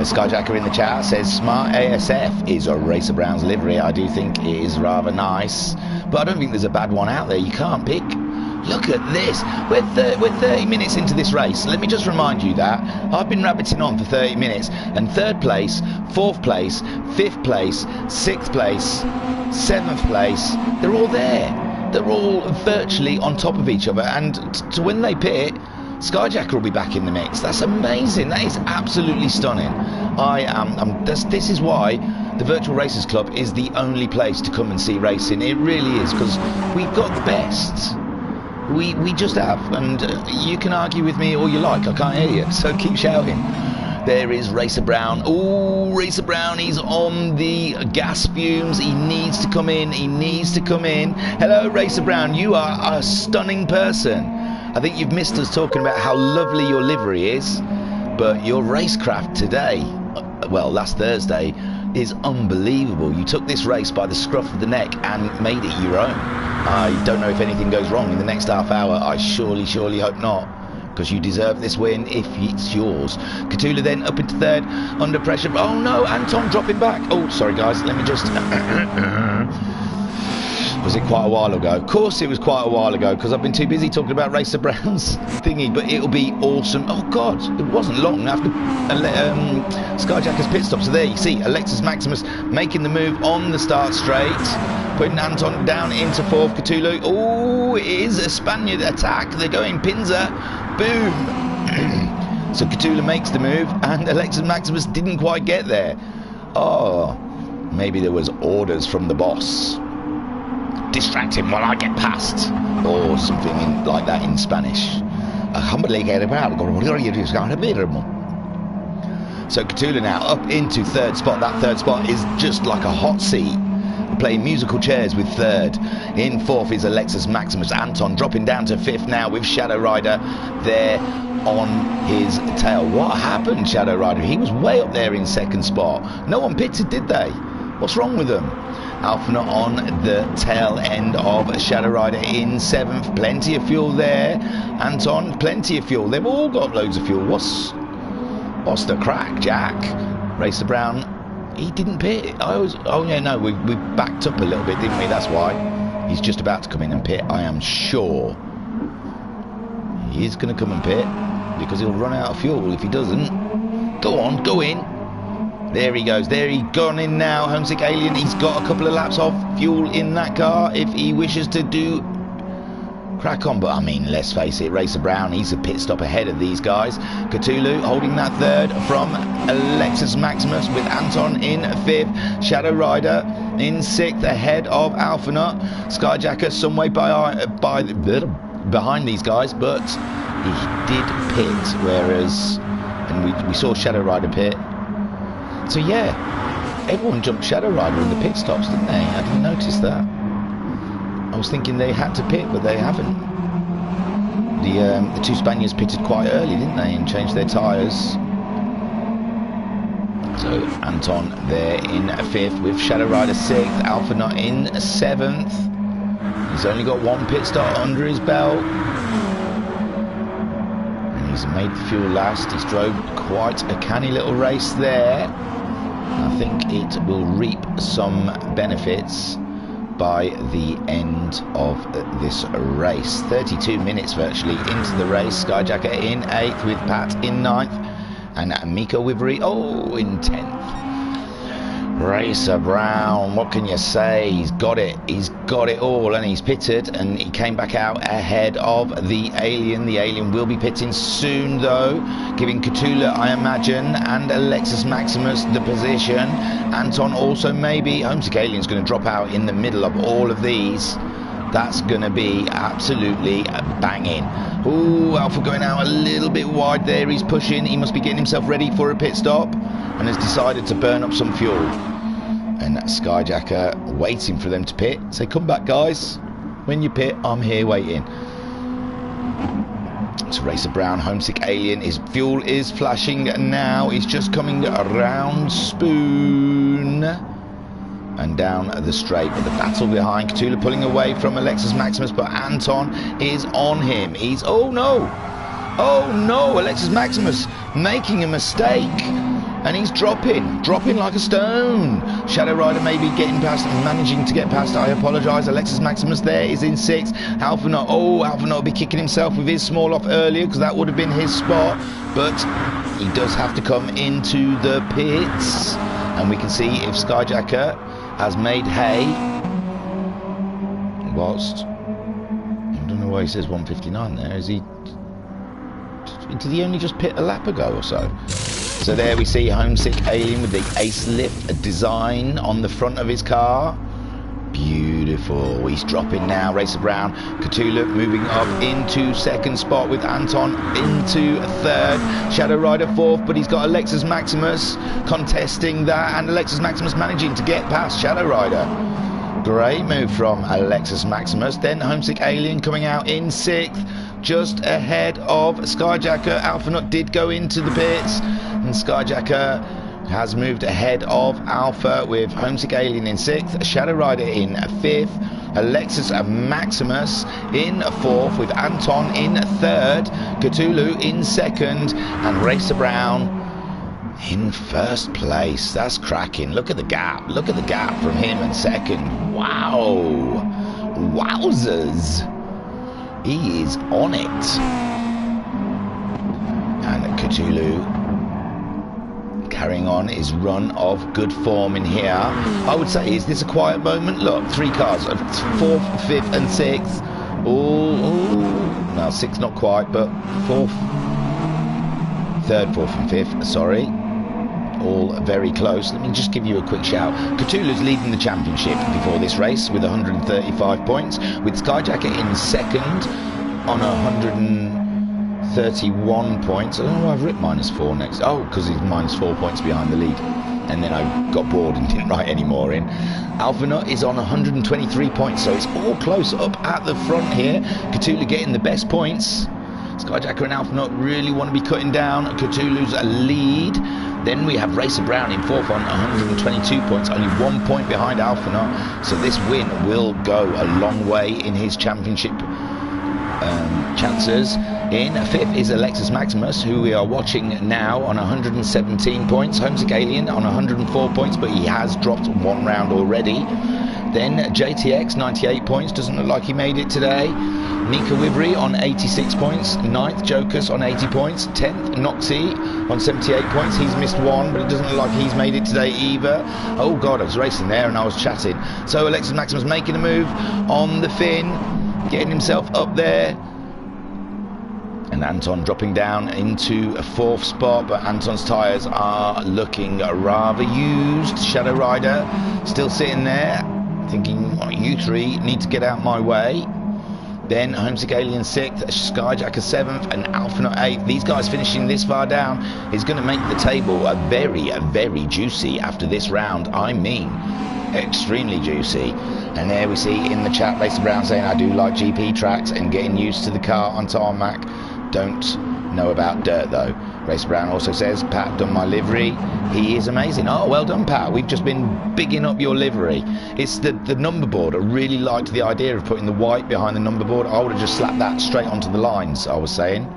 Skyjacker in the chat says Smart ASF is a Racer Brown's livery. I do think it is rather nice, but I don't think there's a bad one out there. You can't pick. Look at this. We're 30 minutes into this race. Let me just remind you that I've been rabbiting on for 30 minutes, and 3rd place, 4th place, 5th place, 6th place, 7th place, they're all there. They're all virtually on top of each other, and to when they pit, Skyjacker will be back in the mix. That's amazing. That is absolutely stunning. This is why the Virtual Racers Club is the only place to come and see racing. It really is, because we've got the best. We just have, and you can argue with me all you like. I can't hear you, so keep shouting. There is Racer Brown. Oh, Racer Brown, he's on the gas fumes. He needs to come in. Hello, Racer Brown. You are a stunning person. I think you've missed us talking about how lovely your livery is, but your racecraft today, well, last Thursday, is unbelievable. You took this race by the scruff of the neck and made it your own. I don't know if anything goes wrong in the next half hour. I surely hope not, because you deserve this win if it's yours. Cthulhu then up into 3rd, under pressure. Oh no, Anton dropping back. Oh, sorry guys, let me just... Was it quite a while ago? Of course it was quite a while ago, because I've been too busy talking about Racer Brown's thingy, but it'll be awesome. Oh god, it wasn't long after Skyjacker's pit stop. So there you see Alexis Maximus making the move on the start straight, putting Anton down into 4th. Cthulhu, oh, it is a Spaniard attack. They're going Pinza, boom. So Cthulhu makes the move, and Alexis Maximus didn't quite get there. Oh, maybe there was orders from the boss. Distract him while I get past, or something like that in Spanish. So Cthulhu now up into 3rd spot. That 3rd spot is just like a hot seat. We're playing musical chairs with 3rd. In 4th is Alexis Maximus. Anton dropping down to 5th now with Shadow Rider there on his tail. What happened, Shadow Rider? He was way up there in 2nd spot. No one pitted, did they? What's wrong with them? Alphana on the tail end of Shadow Rider in 7th. Plenty of fuel there. Anton, plenty of fuel. They've all got loads of fuel. What's the crack, Jack? Racer Brown, he didn't pit. Oh yeah, no, we backed up a little bit, didn't we? That's why. He's just about to come in and pit, I am sure. He is going to come and pit, because he'll run out of fuel if he doesn't. Go on, go in. There he goes. There he gone in now. Homesick Alien. He's got a couple of laps off fuel in that car if he wishes to do crack on. But I mean, let's face it, Racer Brown, he's a pit stop ahead of these guys. Cthulhu holding that 3rd from Alexis Maximus, with Anton in 5th. Shadow Rider in 6th ahead of Alphana. Skyjacker some way behind these guys, but he did pit, whereas, and we saw Shadow Rider pit. So yeah, everyone jumped Shadow Rider in the pit stops, didn't they? I didn't notice that. I was thinking they had to pit, but they haven't. The 2 Spaniards pitted quite early, didn't they, and changed their tyres. So Anton there in 5th with Shadow Rider 6th. Alphana in 7th. He's only got 1 pit stop under his belt. And he's made the fuel last. He's drove quite a canny little race there. I think it will reap some benefits. by the end of this race. 32 minutes virtually into the race. Skyjacker in 8th with Pat in 9th and Miko Wivery in 10th. Racer Brown, what can you say? He's got it all, and he's pitted, and he came back out ahead of the Alien. The Alien will be pitting soon though, giving Cthulhu, I imagine, and Alexis Maximus the position. Anton also maybe. Homesick Alien's going to drop out in the middle of all of these. That's going to be absolutely banging. Ooh, Alpha going out a little bit wide there. He's pushing. He must be getting himself ready for a pit stop and has decided to burn up some fuel. And Skyjacker waiting for them to pit. Say, come back, guys. When you pit, I'm here waiting. So Racer Brown, Homesick Alien. His fuel is flashing now. He's just coming around Spoon and down the straight, but the battle behind. Cthulhu pulling away from Alexis Maximus, but Anton is on him. He's, oh no, Alexis Maximus making a mistake, and he's dropping like a stone. Shadow Rider maybe getting past, managing to get past. I apologise. Alexis Maximus there is in 6th. Alphanot will be kicking himself with his small off earlier, because that would have been his spot, but he does have to come into the pits, and we can see if Skyjacker has made hay whilst, I don't know why he says 159 there. Is he, did he only just pit a lap ago or so? So there we see Homesick Alien with the ace lift design on the front of his car. Beautiful. He's dropping now. Racer Brown, Cthulhu moving up into 2nd spot with Anton into 3rd. Shadow Rider 4th, but he's got Alexis Maximus contesting that, and Alexis Maximus managing to get past Shadow Rider. Great move from Alexis Maximus. Then Homesick Alien coming out in 6th, just ahead of Skyjacker. Alphanut did go into the pits, and Skyjacker has moved ahead of Alpha with Homesick Alien in 6th, Shadow Rider in 5th, Alexis Maximus in 4th with Anton in 3rd, Cthulhu in 2nd, and Racer Brown in 1st place. That's cracking. Look at the gap. Look at the gap from him in 2nd. Wow. Wowzers. He is on it. And Cthulhu carrying on his run of good form in here. I would say, is this a quiet moment? Look, 3 cars of 4th, 5th and 6th. Oh, no, 6th not quite, but 4th, 3rd, 4th and 5th, sorry. All very close. Let me just give you a quick shout. Cthulhu's leading the championship before this race with 135 points, with Skyjacker in 2nd on 131 points. I don't know why I've written -4 next. Oh, because he's -4 points behind the lead. And then I got bored and didn't write any more in. Alphanut is on 123 points, so it's all close up at the front here. Cthulhu getting the best points. Skyjacker and Alphanut really want to be cutting down Cthulhu's lead. Then we have Racer Brown in 4th on 122 points, only 1 point behind Alphanut. So this win will go a long way in his championship chances. In 5th is Alexis Maximus, who we are watching now on 117 points. Homesick Alien on 104 points, but he has dropped 1 round already. Then JTX 98 points, doesn't look like he made it today. Mika Wivery on 86 points. 9th Jokus on 80 points. 10th Wrxc on 78 points. He's missed 1, but it doesn't look like he's made it today either. Oh god, I was racing there and I was chatting. So Alexis Maximus making a move on the fin, getting himself up there. And Anton dropping down into a 4th spot, but Anton's tyres are looking rather used. Shadow Rider still sitting there, thinking, oh, you 3 need to get out my way. Then Homesick Alien 6th, Skyjacker 7th, and Alphanut 8th. These guys finishing this far down is going to make the table a very juicy after this round. I mean, extremely juicy. And there we see in the chat Racer Brown saying, I do like GP tracks and getting used to the car on tarmac. Don't know about dirt though. Racer Brown also says, Pat done my livery. He is amazing. Oh, well done, Pat. We've just been bigging up your livery. It's the number board. I really liked the idea of putting the white behind the number board. I would have just slapped that straight onto the lines, I was saying.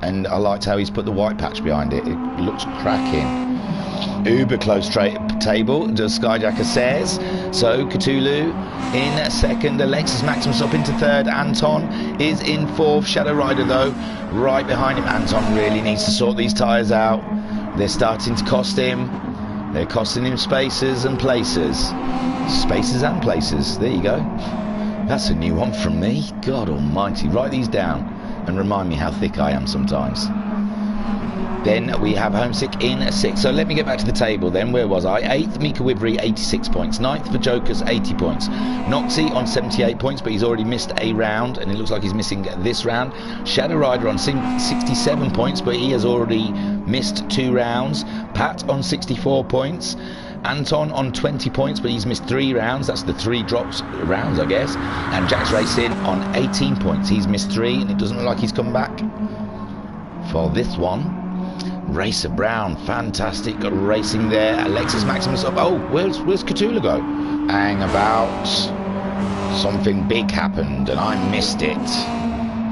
And I liked how he's put the white patch behind it. It looks cracking. uber close table, does Skyjacker says. So Cthulhu in second, Alexis Maximus up into third, Anton is in fourth, Shadow Rider though right behind him. Anton really needs to sort these tyres out. They're starting to cost him. They're costing him spaces and places. Spaces and places, there you go. That's a new one from me. God almighty, write these down and remind me how thick I am sometimes. Then we have Homesick in 6th. So let me get back to the table then. Where was I? 8th, Mika Wibri, 86 points. 9th for Jokers, 80 points. Wrxc on 78 points, but he's already missed a round, and it looks like he's missing this round. Shadow Rider on 67 points, but he has already missed 2 rounds. Pat on 64 points. Anton on 20 points, but he's missed 3 rounds. That's the 3 drops rounds, I guess. And Jack's Racing on 18 points. He's missed 3, and it doesn't look like he's come back for this one. Racer Brown, fantastic racing there. Alexis Maximus up. Oh, where's Cthulhu go? Hang about. Something big happened and I missed it.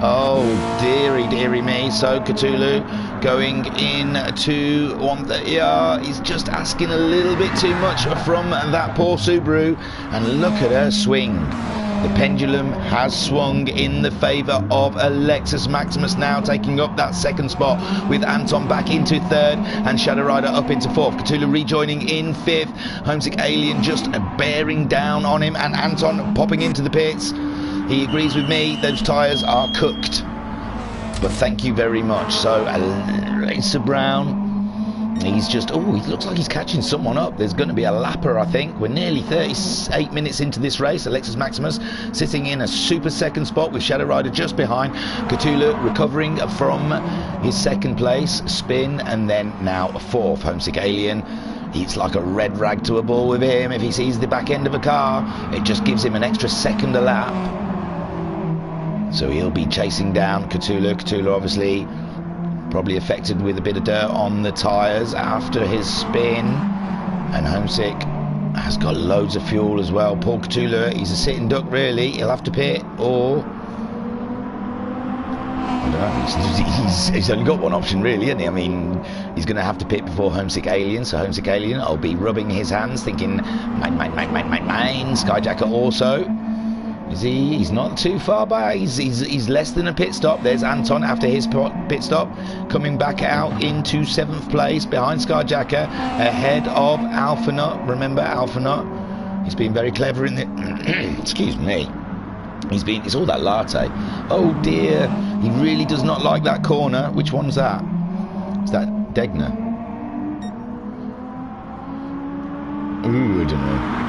Oh, dearie me. So Cthulhu going in to 130. He's just asking a little bit too much from that poor Subaru. And look at her swing. The pendulum has swung in the favour of Alexis Maximus, now taking up that 2nd spot with Anton back into 3rd and Shadow Rider up into 4th. Cthulhu rejoining in 5th. Homesick Alien just bearing down on him, and Anton popping into the pits. He agrees with me, those tyres are cooked. But thank you very much. So Racer Brown, he's just, oh, he looks like he's catching someone up. There's going to be a lapper, I think. We're nearly 38 minutes into this race. Alexis Maximus sitting in a super 2nd spot with Shadow Rider just behind. Cthulhu recovering from his 2nd place spin, and then now a 4th. Homesick Alien, it's like a red rag to a bull with him. If he sees the back end of a car, it just gives him an extra 2nd a lap. So he'll be chasing down Cthulhu. Cthulhu obviously probably affected with a bit of dirt on the tyres after his spin, and Homesick has got loads of fuel as well. Poor Cthulhu, he's a sitting duck really. He'll have to pit, or I don't know, he's only got one option really, hasn't he? I mean, he's going to have to pit before Homesick Alien, so Homesick Alien will be rubbing his hands thinking mine. Skyjacker also. Is he? He's not too far back. He's less than a pit stop. There's Anton after his pit stop, coming back out into 7th place behind Skyjacker, ahead of Alpha Nut. Remember Alpha Nut? He's been very clever in the. Excuse me. It's all that latte. Oh dear. He really does not like that corner. Which one's that? Is that Degner? Ooh, I don't know.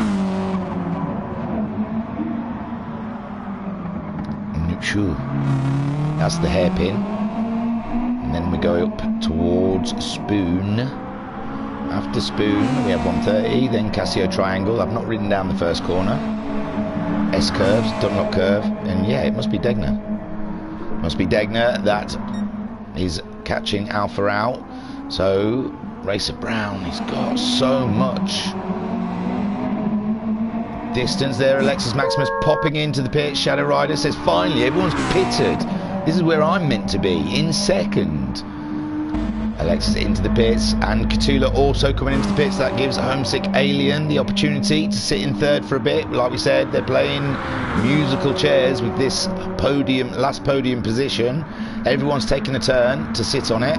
Sure. That's the hairpin, and then we go up towards Spoon. After Spoon we have 130, then Casio Triangle. I've not written down the first corner. S curves, Dunlop curve, and yeah, it must be Degner. Must be Degner that is catching Alpha out. So Racer Brown, he's got so much distance there. Alexis Maximus popping into the pit. Shadow Rider says finally everyone's pitted. This is where I'm meant to be, in 2nd. Alexis into the pits, and Cthulhu also coming into the pits. That gives Homesick Alien the opportunity to sit in 3rd for a bit. Like we said, they're playing musical chairs with this podium, last podium position. Everyone's taking a turn to sit on it.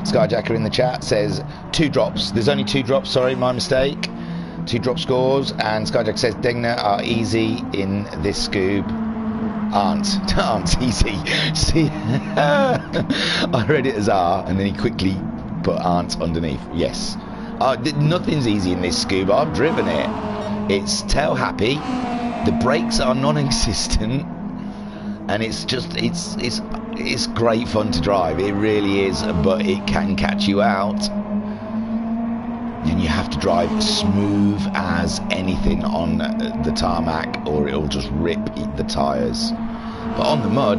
Skyjacker in the chat says 2 drops. There's only 2 drops, sorry, my mistake. 2 drop scores, and Skyjack says Degner are easy in this scoob. Aren't easy. See, I read it as are, and then he quickly put aren't underneath. Yes, nothing's easy in this scoob. I've driven it. It's tail happy. The brakes are non-existent, and it's just it's great fun to drive. It really is, but it can catch you out. And you have to drive smooth as anything on the tarmac, or it'll just rip the tyres. But on the mud,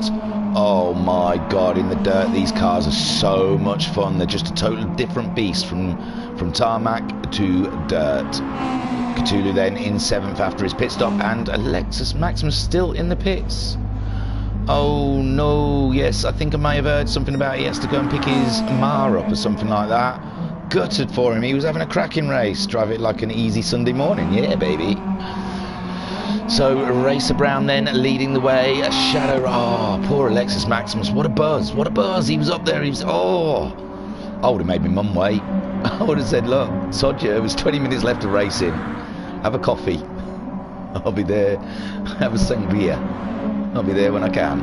oh my god, in the dirt, these cars are so much fun. They're just a totally different beast from tarmac to dirt. Cthulhu then in 7th after his pit stop, and Alexis Maximus still in the pits. Oh no, yes, I think I may have heard something about he has to go and pick his Mar up or something like that. gutted for him. He was having a cracking race. Drive it like an easy Sunday morning. Yeah, baby. So Racer Brown then leading the way. A shadow. Oh, poor Alexis Maximus. What a buzz. What a buzz. He was up there. He was. Oh. I would have made my mum wait. I would have said, look, sod you. It was 20 minutes left of racing. Have a coffee. I'll be there. Have a sangria. I'll be there when I can.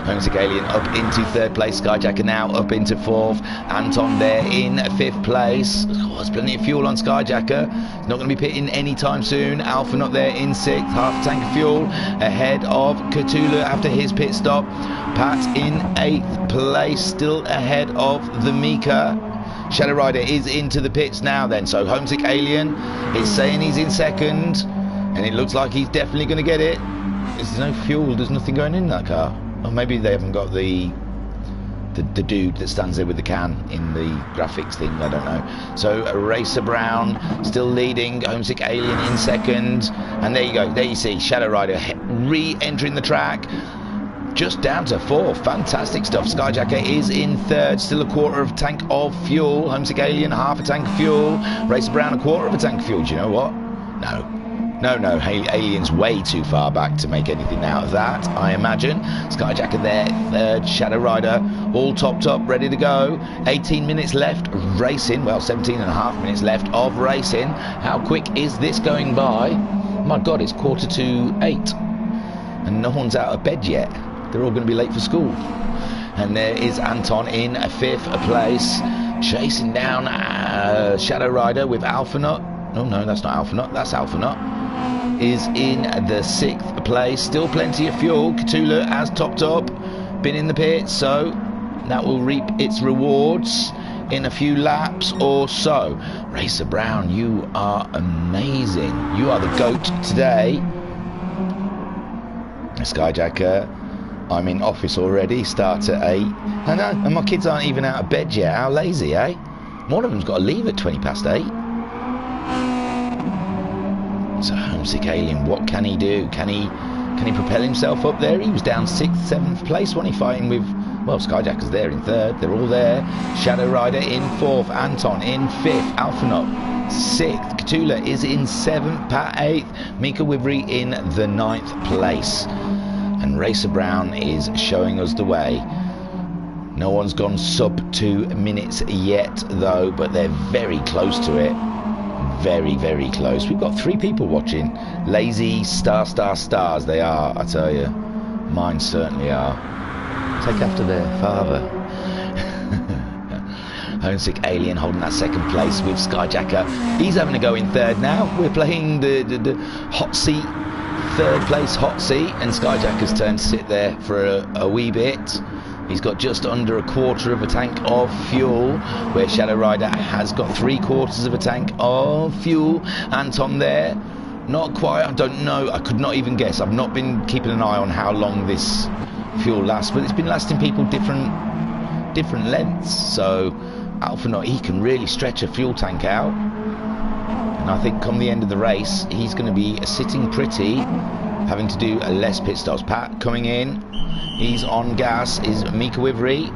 Homesick Alien up into third place. Skyjacker now up into fourth. Anton there in fifth place. Oh, there's plenty of fuel on Skyjacker. He's not going to be pitting anytime soon. Alpha not there in sixth. Half a tank of fuel ahead of Cthulhu after his pit stop. Pat in eighth place. Still ahead of the Mika. Shadow Rider is into the pits now then. So Homesick Alien is saying he's in second. And it looks like he's definitely going to get it. There's no fuel. There's nothing going in that car. Or maybe they haven't got the dude that stands there with the can in the graphics thing. I don't know. So Racer Brown still leading. Homesick Alien in second. And there you go. There you see Shadow Rider re-entering the track. Just down to fourth. Fantastic stuff. Skyjacker is in third. Still a quarter of a tank of fuel. Homesick Alien half a tank of fuel. Racer Brown a quarter of a tank of fuel. Do you know what? No. No, Alien's way too far back to make anything out of that, I imagine. Skyjacker there, third. Shadow Rider, all topped up, ready to go. 18 minutes left racing. Well, 17 and a half minutes left of racing. How quick is this going by? My God, it's 7:45. And no one's out of bed yet. They're all going to be late for school. And there is Anton in fifth place. Chasing down Shadow Rider with Alpha Nut. Oh, no, that's not Alpha Nut. That's Alpha Nut. Is in the sixth place. Still plenty of fuel. Cthulhu has topped up, been in the pit, so that will reap its rewards in a few laps or so. Racer Brown, you are amazing. You are the GOAT today. Skyjacker, I'm in office already. Starts at 8. I know, and my kids aren't even out of bed yet. How lazy, eh? One of them's got to leave at 8:20. So Homesick Alien, what can he do? Can he propel himself up there? He was down 6th, 7th place when he fighting with, well, Skyjacker's there in 3rd. They're all there. Shadow Rider in 4th. Anton in 5th. Alphanut 6th. Cthulhu is in 7th. Pat 8th. Mika Wibri in the 9th place. And Racer Brown is showing us the way. No one's gone sub 2 minutes yet, though, but they're very close to it. Very, very close. We've got 3 people watching. Lazy stars they are, I tell you. Mine certainly are. Take after their father. Homesick Alien holding that 2nd place with Skyjacker. He's having a go in 3rd now. We're playing the hot seat, 3rd place hot seat, and Skyjacker's turn to sit there for a wee bit. He's got just under a quarter of a tank of fuel, where Shadow Rider has got 3/4 of a tank of fuel. Anton there, not quite, I don't know, I could not even guess. I've not been keeping an eye on how long this fuel lasts, but it's been lasting people different lengths. So Alphanut, he can really stretch a fuel tank out. And I think come the end of the race, he's going to be sitting pretty, having to do less pit stops. Pat coming in. He's on gas. Is Mika Wivry.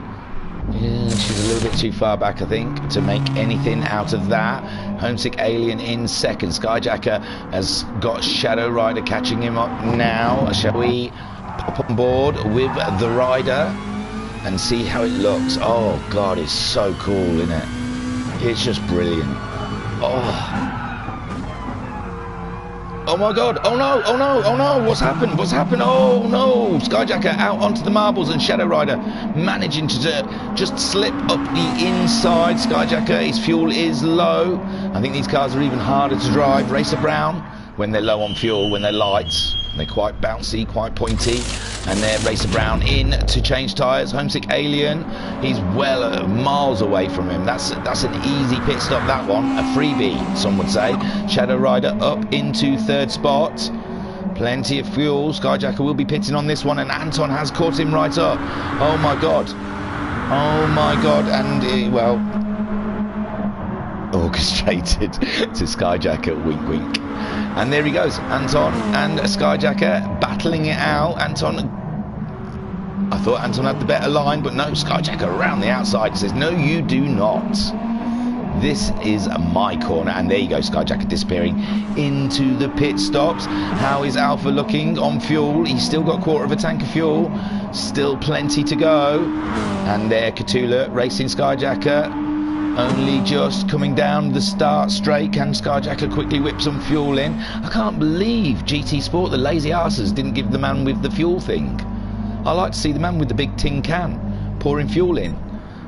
Yeah, she's a little bit too far back, I think, to make anything out of that. Homesick Alien in 2nd. Skyjacker has got Shadow Rider catching him up now. Shall we pop on board with the rider and see how it looks? Oh, God, it's so cool, isn't it? It's just brilliant. Oh my God, oh no, what's happened, oh no, Skyjacker out onto the marbles and Shadow Rider managing to just slip up the inside. Skyjacker, his fuel is low. I think these cars are even harder to drive. Racer Brown, when they're low on fuel, when they're light, they're quite bouncy, quite pointy. And there, Racer Brown in to change tyres. Homesick Alien, he's well miles away from him. That's an easy pit stop, that one. A freebie, some would say. Shadow Rider up into 3rd spot. Plenty of fuel. Skyjacker will be pitting on this one, and Anton has caught him right up. Oh my God. And, well, orchestrated to Skyjacker, wink wink. And there he goes, Anton and Skyjacker battling it out. I thought Anton had the better line, but no, Skyjacker around the outside says, no, you do not. This is my corner, and there you go, Skyjacker disappearing into the pit stops. How is Alpha looking on fuel? He's still got a quarter of a tank of fuel, still plenty to go. And there, Cthulhu racing Skyjacker, only just coming down the start straight. Can Skyjacker quickly whip some fuel in? I can't believe GT Sport, the lazy arses, didn't give the man with the fuel thing. I like to see the man with the big tin can pouring fuel in.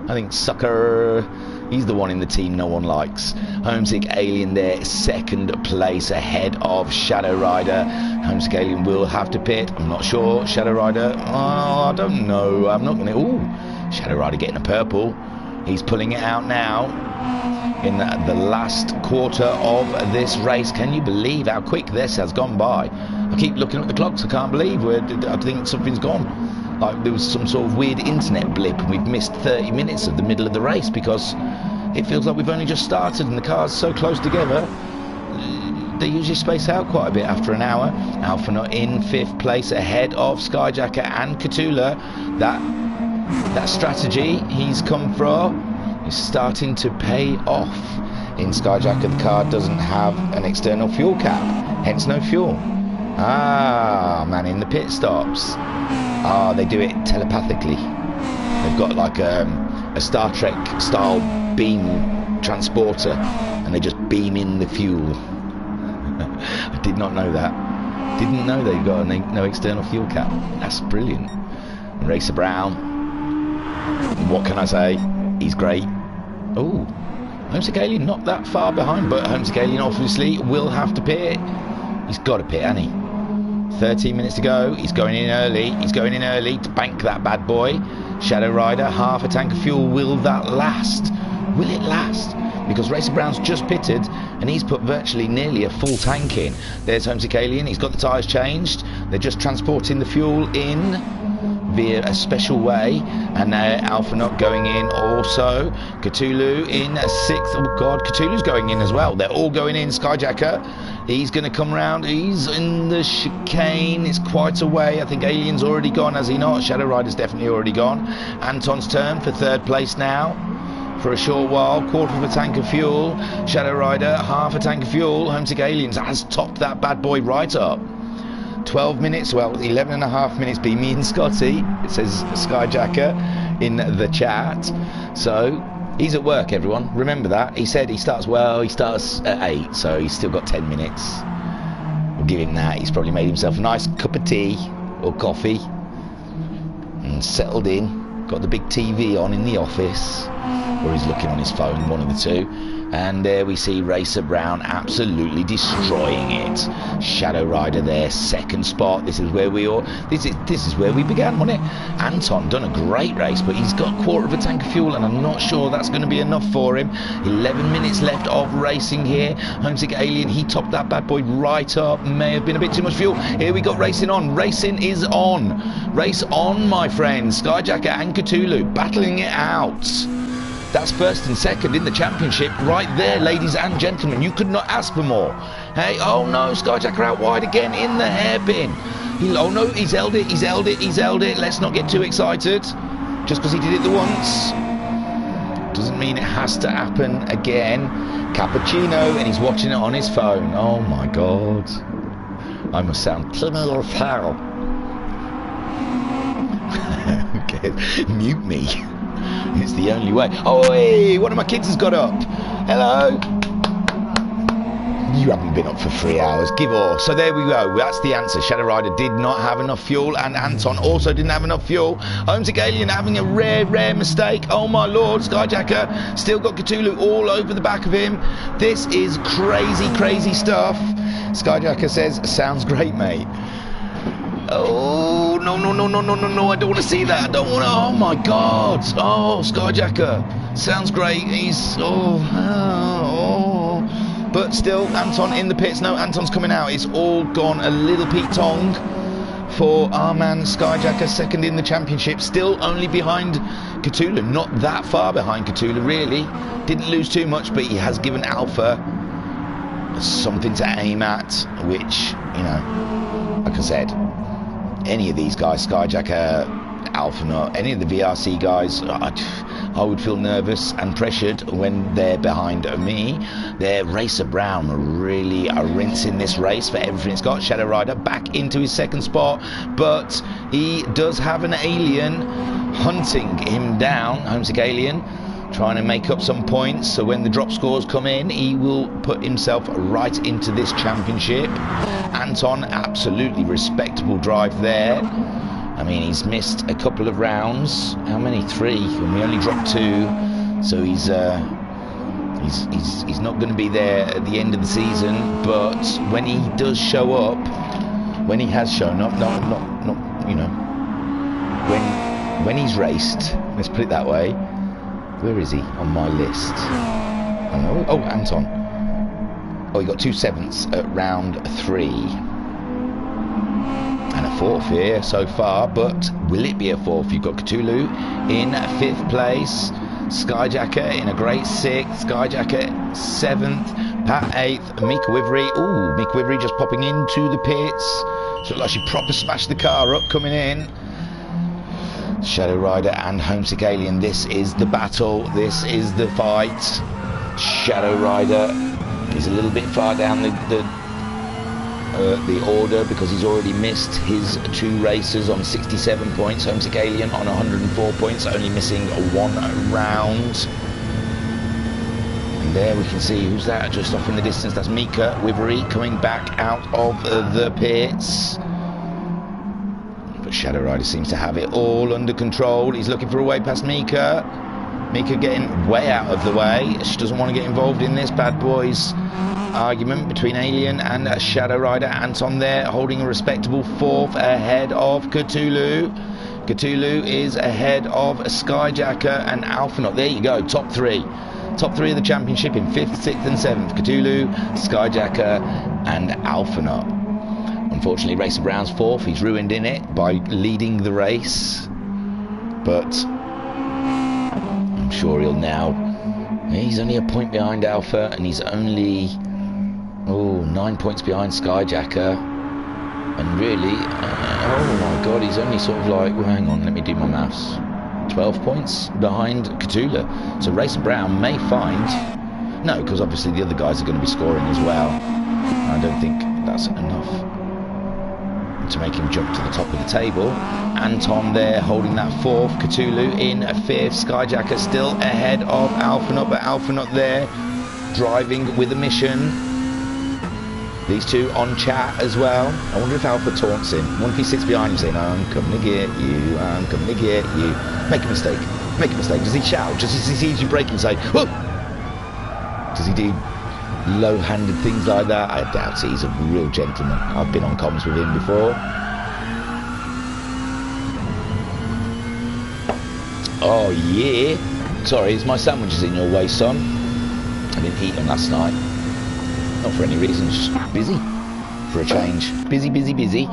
I think sucker, he's the one in the team no one likes. Homesick Alien there, second place ahead of Shadow Rider. Homesick Alien will have to pit. I'm not sure. Shadow Rider, I don't know. I'm not going to. Ooh, Shadow Rider getting a purple. He's pulling it out now in the last quarter of this race. Can you believe how quick this has gone by? I keep looking at the clocks. I can't believe I think something's gone. Like there was some sort of weird internet blip and we've missed 30 minutes of the middle of the race because it feels like we've only just started and the cars so close together. They usually space out quite a bit after an hour. Alphanut in 5th place ahead of Skyjacker and Cthulhu. That strategy he's come for is starting to pay off. In Skyjacker, the car doesn't have an external fuel cap, hence no fuel. Man in the pit stops. They do it telepathically. They've got like a Star Trek style beam transporter and they just beam in the fuel. I did not know that. Didn't know they've got no external fuel cap. That's brilliant. Racer Brown, what can I say? He's great. Oh, Homesick Alien not that far behind, but Homesick Alien obviously will have to pit. He's got to pit, hasn't he? 13 minutes to go. He's going in early. He's going in early to bank that bad boy. Shadow Rider, half a tank of fuel. Will that last? Will it last? Because Racer Brown's just pitted and he's put virtually nearly a full tank in. There's Homesick Alien. He's got the tyres changed. They're just transporting the fuel in via a special way. And now Alphanut going in also. Cthulhu in a 6th. Oh God, Cthulhu's going in as well. They're all going in. Skyjacker, he's going to come round. He's in the chicane. It's quite a way. I think Alien's already gone, has he not? Shadow Rider's definitely already gone. Anton's turn for 3rd place now. For a short while, quarter of a tank of fuel. Shadow Rider, half a tank of fuel. Homesick Aliens has topped that bad boy right up. 12 minutes, well, 11 and a half minutes be me and Scotty. It says Skyjacker in the chat. So he's at work, everyone. Remember that. He said he starts at 8, so he's still got 10 minutes. We'll give him that. He's probably made himself a nice cup of tea or coffee and settled in. Got the big TV on in the office, or he's looking on his phone, one of the two. And there we see Racer Brown absolutely destroying it. Shadow Rider there, 2nd spot. This is where we began, wasn't it? Anton done a great race, but he's got a quarter of a tank of fuel, and I'm not sure that's going to be enough for him. 11 minutes left of racing here. Homesick Alien, he topped that bad boy right up. May have been a bit too much fuel. Here we got racing on. Racing is on. Race on, my friends. Skyjacker and Cthulhu battling it out. That's 1st and 2nd in the championship right there, ladies and gentlemen. You could not ask for more. Hey, oh no, Skyjacker out wide again in the hairpin. Oh no, he's held it. Let's not get too excited. Just because he did it the once doesn't mean it has to happen again. Cappuccino, and he's watching it on his phone. Oh my God. I must sound tinny or foul. Okay, mute me. It's the only way. Oh, hey, one of my kids has got up. Hello. You haven't been up for 3 hours. Give or. So there we go. That's the answer. Shadow Rider did not have enough fuel, and Anton also didn't have enough fuel. Homesick Alien having a rare mistake. Oh my Lord. Skyjacker still got Cthulhu all over the back of him. This is crazy stuff. Skyjacker says, sounds great, mate. Oh, no, I don't want to see that. I don't want to, oh my God. Oh, Skyjacker. Sounds great. He's, But still, Anton in the pits. No, Anton's coming out. It's all gone a little Pete Tong for our man Skyjacker, 2nd in the championship. Still only behind Cthulhu. Not that far behind Cthulhu, really. Didn't lose too much, but he has given Alpha something to aim at, which, you know, like I said, any of these guys, Skyjacker, Alphanut, any of the VRC guys, I would feel nervous and pressured when they're behind me. Their Racer Brown really are rinsing this race for everything it's got. Shadow Rider back into his second spot, but he does have an alien hunting him down. Homesick Alien trying to make up some points, so when the drop scores come in, he will put himself right into this championship. Anton, absolutely respectable drive there. I mean, he's missed a couple of rounds. How many? 3, and we only dropped 2. So he's not going to be there at the end of the season. But when he does show up, when he has shown up, not you know, when he's raced, let's put it that way. Where is he on my list? Oh, Anton. Oh, he got 2 7ths at round 3. And a 4th here so far, but will it be a 4th? You've got Cthulhu in 5th place, Skyjacker in a great 6th, Skyjacker 7th, Pat 8th, Mika Wivery. Ooh, Mika Wivery just popping into the pits. So like she proper smashed the car up coming in. Shadow Rider and Homesick Alien, this is the battle, this is the fight. Shadow Rider is a little bit far down the order because he's already missed his 2 races on 67 points. Homesick Alien on 104 points, only missing 1 round. And there we can see, who's that just off in the distance? That's Mika Wivery coming back out of the pits. But Shadow Rider seems to have it all under control. He's looking for a way past Mika. Mika getting way out of the way. She doesn't want to get involved in this bad boys argument between Alien and Shadow Rider. Anton there holding a respectable 4th ahead of Cthulhu. Cthulhu is ahead of Skyjacker and Alphanaut. There you go, top 3. Top 3 of the championship in 5th, 6th and 7th. Cthulhu, Skyjacker and Alphanaut. Unfortunately, Racer Brown's 4th. He's ruined in it by leading the race. But I'm sure he'll now... He's only a point behind Alpha, and he's only 9 points behind Skyjacker. And really, oh my god, he's only sort of like, well, hang on, let me do my maths. 12 points behind Cthulhu. So Racer Brown may find... No, because obviously the other guys are going to be scoring as well. I don't think that's enough to make him jump to the top of the table. Anton there holding that 4th, Cthulhu in 5th, Skyjacker still ahead of Alphanaut, but Alphanaut there driving with a mission. These two on chat as well. I wonder if Alpha taunts him. I wonder if he sits behind him saying, I'm coming to get you, I'm coming to get you. Make a mistake, make a mistake. Does he shout? Does he see you break and say, whoa? Does he do low-handed things like that? I doubt it. He's a real gentleman. I've been on comms with him before. Oh yeah. Sorry, is my sandwiches in your way, son? I didn't eat them last night. Not for any reason, just busy for a change. Busy, busy, busy.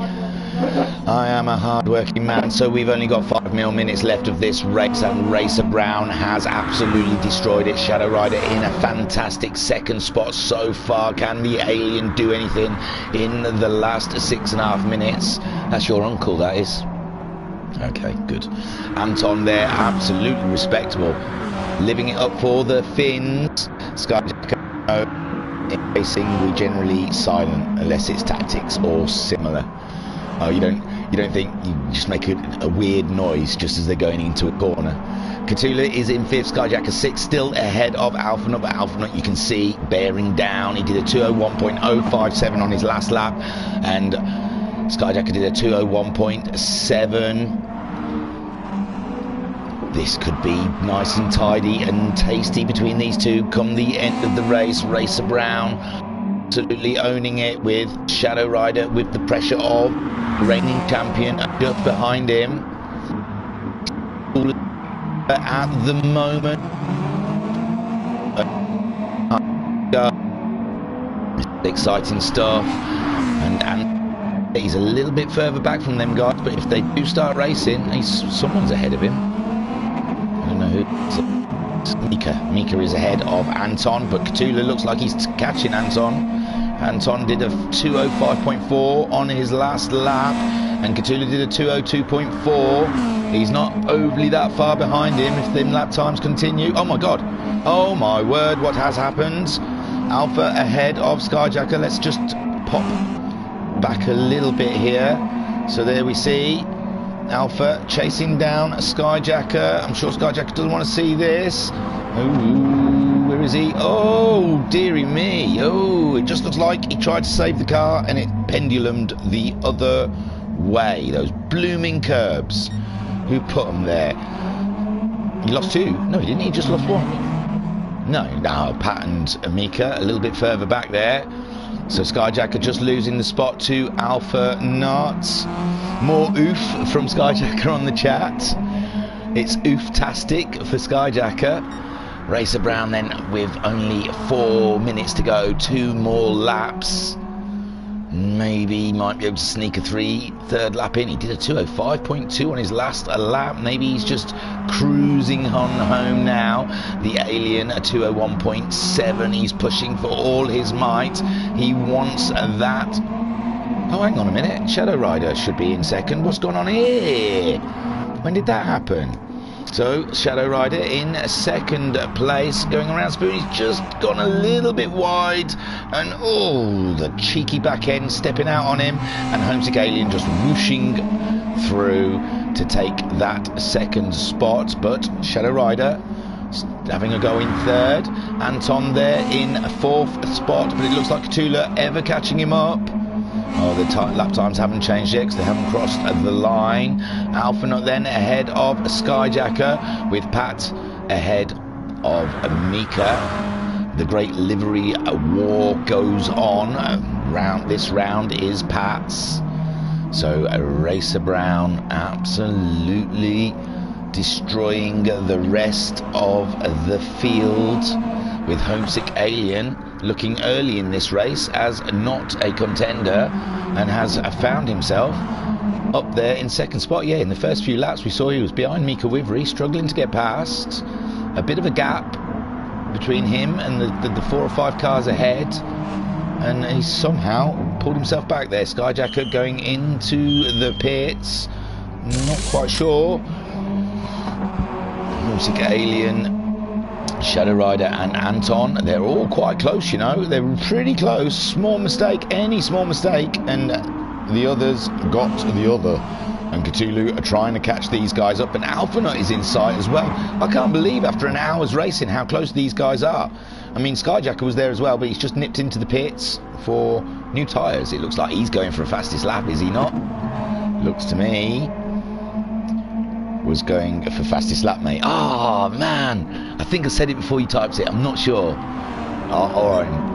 I am a hard-working man, so we've only got 5 minutes left of this race, and Racer Brown has absolutely destroyed it. Shadow Rider in a fantastic 2nd spot so far. Can the Alien do anything in the last 6.5 minutes? That's your uncle, that is. Okay, good. Anton there, absolutely respectable. Living it up for the Finns. Skyjacker, in racing, we generally silent unless it's tactics or similar. Oh, you don't think, you just make a weird noise just as they're going into a corner. Cthulhu is in 5th, Skyjacker 6th, still ahead of Alphanaut, but Alphanaut you can see bearing down. He did a 201.057 on his last lap, and Skyjacker did a 201.7. This could be nice and tidy and tasty between these two come the end of the race. Racer Brown absolutely owning it with Shadow Rider with the pressure of reigning champion just behind him. At the moment, exciting stuff, and he's a little bit further back from them guys, but if they do start racing, someone's ahead of him. I don't know who. Mika is ahead of Anton, but Cthulhu looks like he's catching Anton. Anton did a 205.4 on his last lap. and Cthulhu did a 2:02.4. He's not overly that far behind him if them lap times continue. Oh my god, oh my word, what has happened? Alpha ahead of Skyjacker. Let's just pop back a little bit here. So there we see Alpha chasing down Skyjacker. I'm sure Skyjacker doesn't want to see this. Ooh, where is he? Oh, dearie me. Oh, it just looks like he tried to save the car and it pendulumed the other way. Those blooming curbs. Who put them there? He lost two. No, he didn't. He just lost one. No, Pat and Amika a little bit further back there. So Skyjacker just losing the spot to Alpha Nuts. More oof from Skyjacker on the chat. It's oof-tastic for Skyjacker. Racer Brown then with only 4 minutes to go. 2 more laps. Maybe he might be able to sneak a third lap in. He did a 2:05.2 on his last lap. Maybe he's just cruising on home now. The Alien, a 2:01.7. He's pushing for all his might. He wants that. Oh, hang on a minute. Shadow Rider should be in second. What's going on here? When did that happen? So Shadow Rider in second place, going around Spoon. He's just gone a little bit wide, and oh, the cheeky back end stepping out on him, and Homesick Alien just whooshing through to take that second spot. But Shadow Rider having a go in third. Anton there in fourth spot, but it looks like Cthulhu ever catching him up. Oh, the lap times haven't changed yet because they haven't crossed the line. Alpha then ahead of Skyjacker, with Pat ahead of Mika. The great livery war goes on. This round is Pat's. So Racer Brown absolutely destroying the rest of the field, with Homesick Alien looking early in this race as not a contender, and has found himself up there in second spot. Yeah, in the first few laps we saw he was behind Mika Wivery, struggling to get past. A bit of a gap between him and the 4 or 5 cars ahead, and he somehow pulled himself back there. Skyjacker going into the pits, not quite sure. Homesick Alien, Shadow Rider and Anton, they're all quite close, you know. They're pretty close. Small mistake, any small mistake, and the others got the other. And Cthulhu are trying to catch these guys up, and Alphanut is in sight as well. I can't believe after an hour's racing how close these guys are. I mean, Skyjacker was there as well, but he's just nipped into the pits for new tyres. It looks like he's going for a fastest lap, is he not? Looks to me was going for fastest lap, mate. Oh man, I think I said it before you typed it. I'm not sure.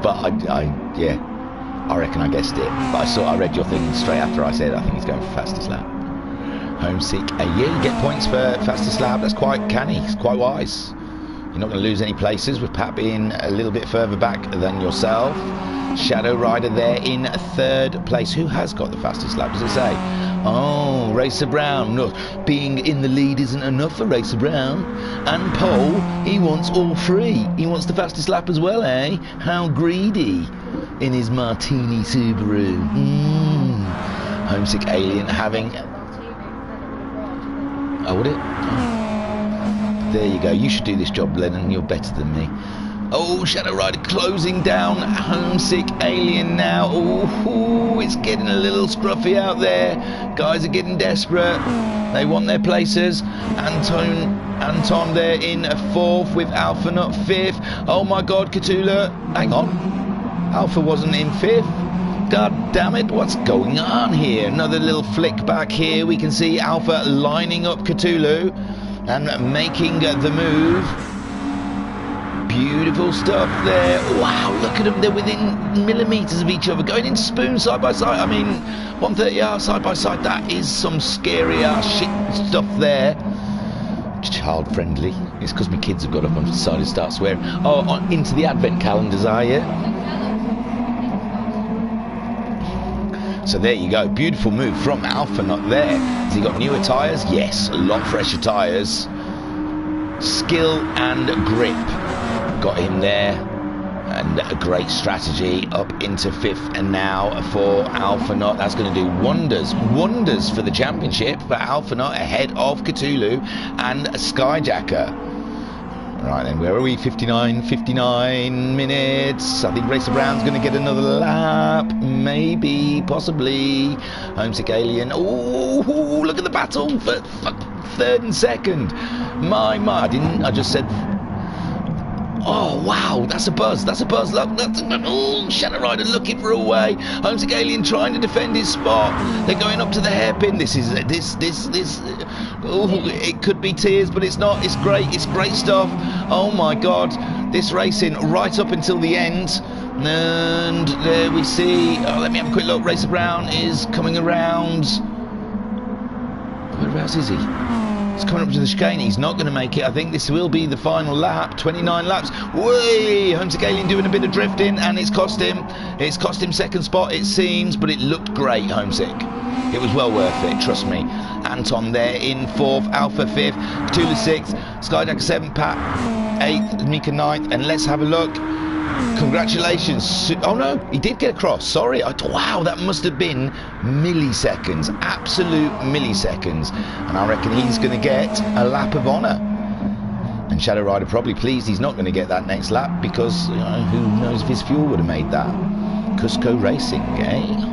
But yeah, I reckon I guessed it. But I read your thing straight after I said I think he's going for fastest lap. Homesick, yeah, you get points for fastest lap. That's quite canny. It's quite wise. You're not going to lose any places with Pat being a little bit further back than yourself. Shadow Rider there in third place. Who has got the fastest lap? Does it say? Oh, Racer Brown. No, being in the lead isn't enough for Racer Brown. And Paul, he wants all 3. He wants the fastest lap as well, eh? How greedy in his Martini Subaru. Homesick Alien having... Oh, would it? There you go. You should do this job, Lennon. You're better than me. Oh, Shadow Rider closing down Homesick Alien now. Oh, it's getting a little scruffy out there. Guys are getting desperate. They want their places. Anton there in 4th, with Alpha not 5th. Oh my god, Cthulhu. Hang on. Alpha wasn't in 5th. God damn it, what's going on here? Another little flick back here. We can see Alpha lining up Cthulhu and making the move. Beautiful stuff there. Wow, look at them. They're within millimetres of each other, going in spoon side by side. I mean, 130R side by side. That is some scary ass shit stuff there. Child friendly. It's because my kids have got up and decided to start swearing. Oh, into the advent calendars, are you? So there you go. Beautiful move from Alpha not there. Has he got newer tyres? Yes, a lot fresher tyres. Skill and grip got him there. And a great strategy up into fifth, and now for Alpha Knot. That's going to do wonders for the championship for Alpha Knot, ahead of Cthulhu and Skyjacker. Right then, where are we? 59 minutes. I think Racer Brown's going to get another lap. Maybe, possibly. Homesick Alien. Oh, look at the battle for third and second. My, I just said... Oh, wow, that's a buzz. Look, Shadow Rider looking for a way. Homesick Alien trying to defend his spot. They're going up to the hairpin. This. Oh, it could be tears, but it's not. It's great stuff. Oh my God, this racing right up until the end. And there we see. Oh, let me have a quick look. Racer Brown is coming around. Whereabouts is he? He's coming up to the chicane. He's not going to make it. I think this will be the final lap. 29 laps. Whee! Homesick Alien doing a bit of drifting, and it's cost him. It's cost him second spot, it seems, but it looked great, Homesick. It was well worth it, trust me. Anton there in fourth, Alpha fifth, Cthulhu sixth, Skyjacker seventh, Pat eighth, Mika ninth, and let's have a look. Congratulations. Oh no, he did get across. Sorry. Wow, that must have been milliseconds. Absolute milliseconds. And I reckon he's going to get a lap of honour. And Shadow Rider probably pleased he's not going to get that next lap, because who knows if his fuel would have made that. Cusco Racing, eh?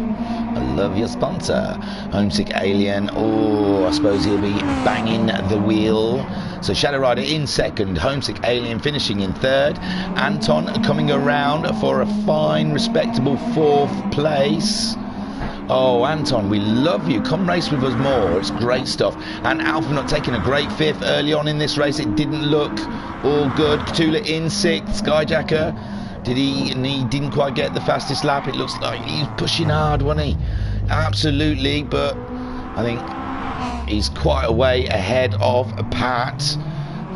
I love your sponsor. Homesick Alien. Oh, I suppose he'll be banging the wheel. So Shadow Rider in second, Homesick Alien finishing in third, Anton coming around for a fine, respectable fourth place. Oh, Anton, we love you. Come race with us more. It's great stuff. And Alpha Knot taking a great fifth early on in this race. It didn't look all good. Cthulhu in sixth. Skyjacker, he didn't quite get the fastest lap. It looks like he's pushing hard, wasn't he? Absolutely, but I think he's quite a way ahead of Pat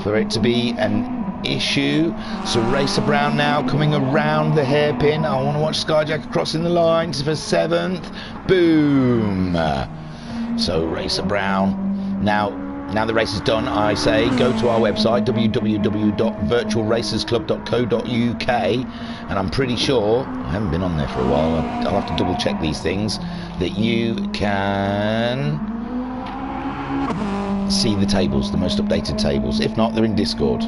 for it to be an issue. So Racer Brown now coming around the hairpin. I want to watch Skyjacker crossing the lines for seventh. Boom. So Racer Brown. Now the race is done, I say go to our website www.virtualracersclub.co.uk, and I'm pretty sure, I haven't been on there for a while, I'll have to double check these things, that you can see the tables, the most updated tables. If not, they're in Discord.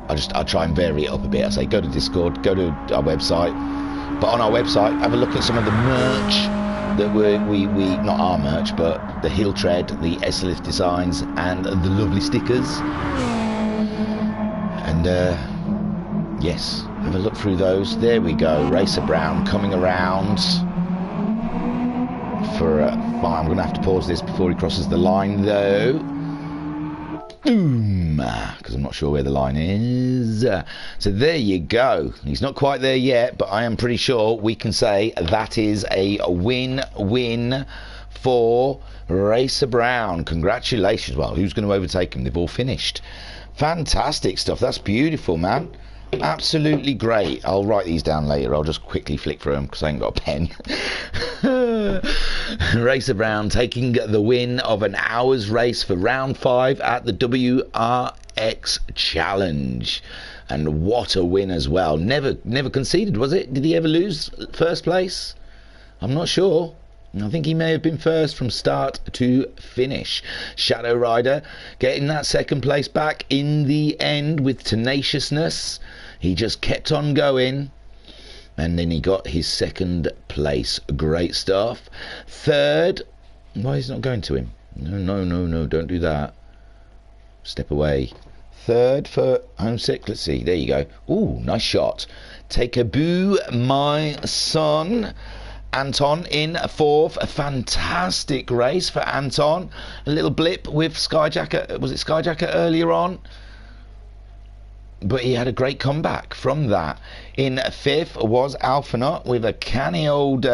I'll try and vary it up a bit. I say go to Discord, go to our website, but on our website have a look at some of the merch that we not our merch, but the heel tread, the S-lift designs, and the lovely stickers. And yes, have a look through those. There we go. Racer Brown coming around for I'm going to have to pause this before he crosses the line, though. Boom, because I'm not sure where the line is. So there you go. He's not quite there yet, but I am pretty sure we can say that is a win-win for Racer Brown. Congratulations. Well, who's going to overtake him? They've all finished. Fantastic stuff. That's beautiful, man. Absolutely great. I'll write these down later. I'll just quickly flick through them because I ain't got a pen. Racer Brown taking the win of an hour's race for round 5 at the Wrxc Challenge. And what a win as well. Never conceded, was it? Did he ever lose first place? I'm not sure. I think he may have been first from start to finish. Shadow Rider getting that second place back in the end with tenaciousness. He just kept on going, and then he got his second place. Great stuff. Third, why is he not going to him? No, don't do that. Step away. Third for Homesick. Let's see, there you go. Ooh, nice shot. Take a boo, my son. Anton in fourth. A fantastic race for Anton. A little blip with Skyjacker. Was it Skyjacker earlier on? But he had a great comeback from that. In fifth was Alpha Knot with a canny old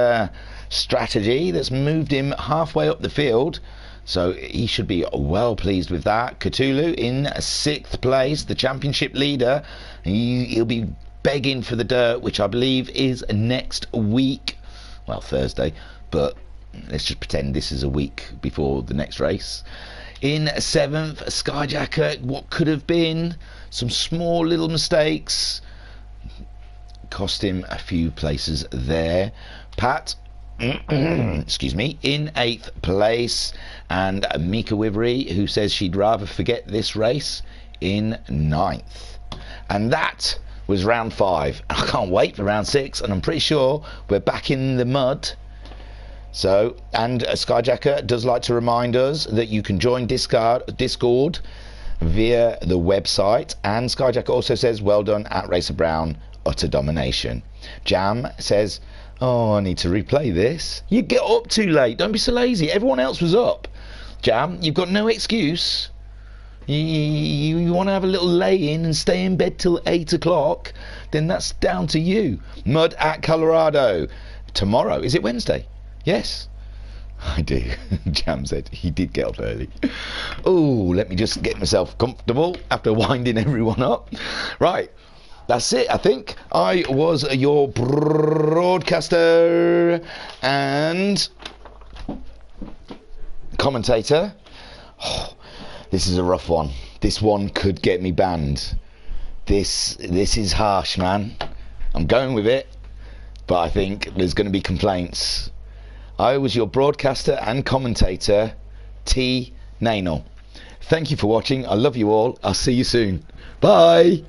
strategy that's moved him halfway up the field. So he should be well pleased with that. Cthulhu in sixth place, the championship leader. He'll be begging for the dirt, which I believe is next week. Well, Thursday, but let's just pretend this is a week before the next race. In seventh, Skyjacker, what could have been some small little mistakes. cost him a few places there. Pat, excuse me, in 8th place, and Mika Wivery, who says she'd rather forget this race, in 9th. And that was round 5. I can't wait for round 6, and I'm pretty sure we're back in the mud. So, and Skyjacker does like to remind us that you can join Discord via the website, and Skyjacker also says well done at Racer Brown, utter domination. Jam says, oh, I need to replay this. You get up too late, don't be so lazy, everyone else was up. Jam, you've got no excuse. You want to have a little lay-in and stay in bed till 8 o'clock, then that's down to you. Mud at Colorado. Tomorrow, is it Wednesday? Yes. I do. Jam said he did get up early. Oh, let me just get myself comfortable after winding everyone up. Right, that's it, I think. I was your broadcaster and commentator. Oh, this is a rough one. This one could get me banned. This is harsh, man. I'm going with it, but I think there's going to be complaints. I was your broadcaster and commentator, T. Nainel. Thank you for watching. I love you all. I'll see you soon. Bye.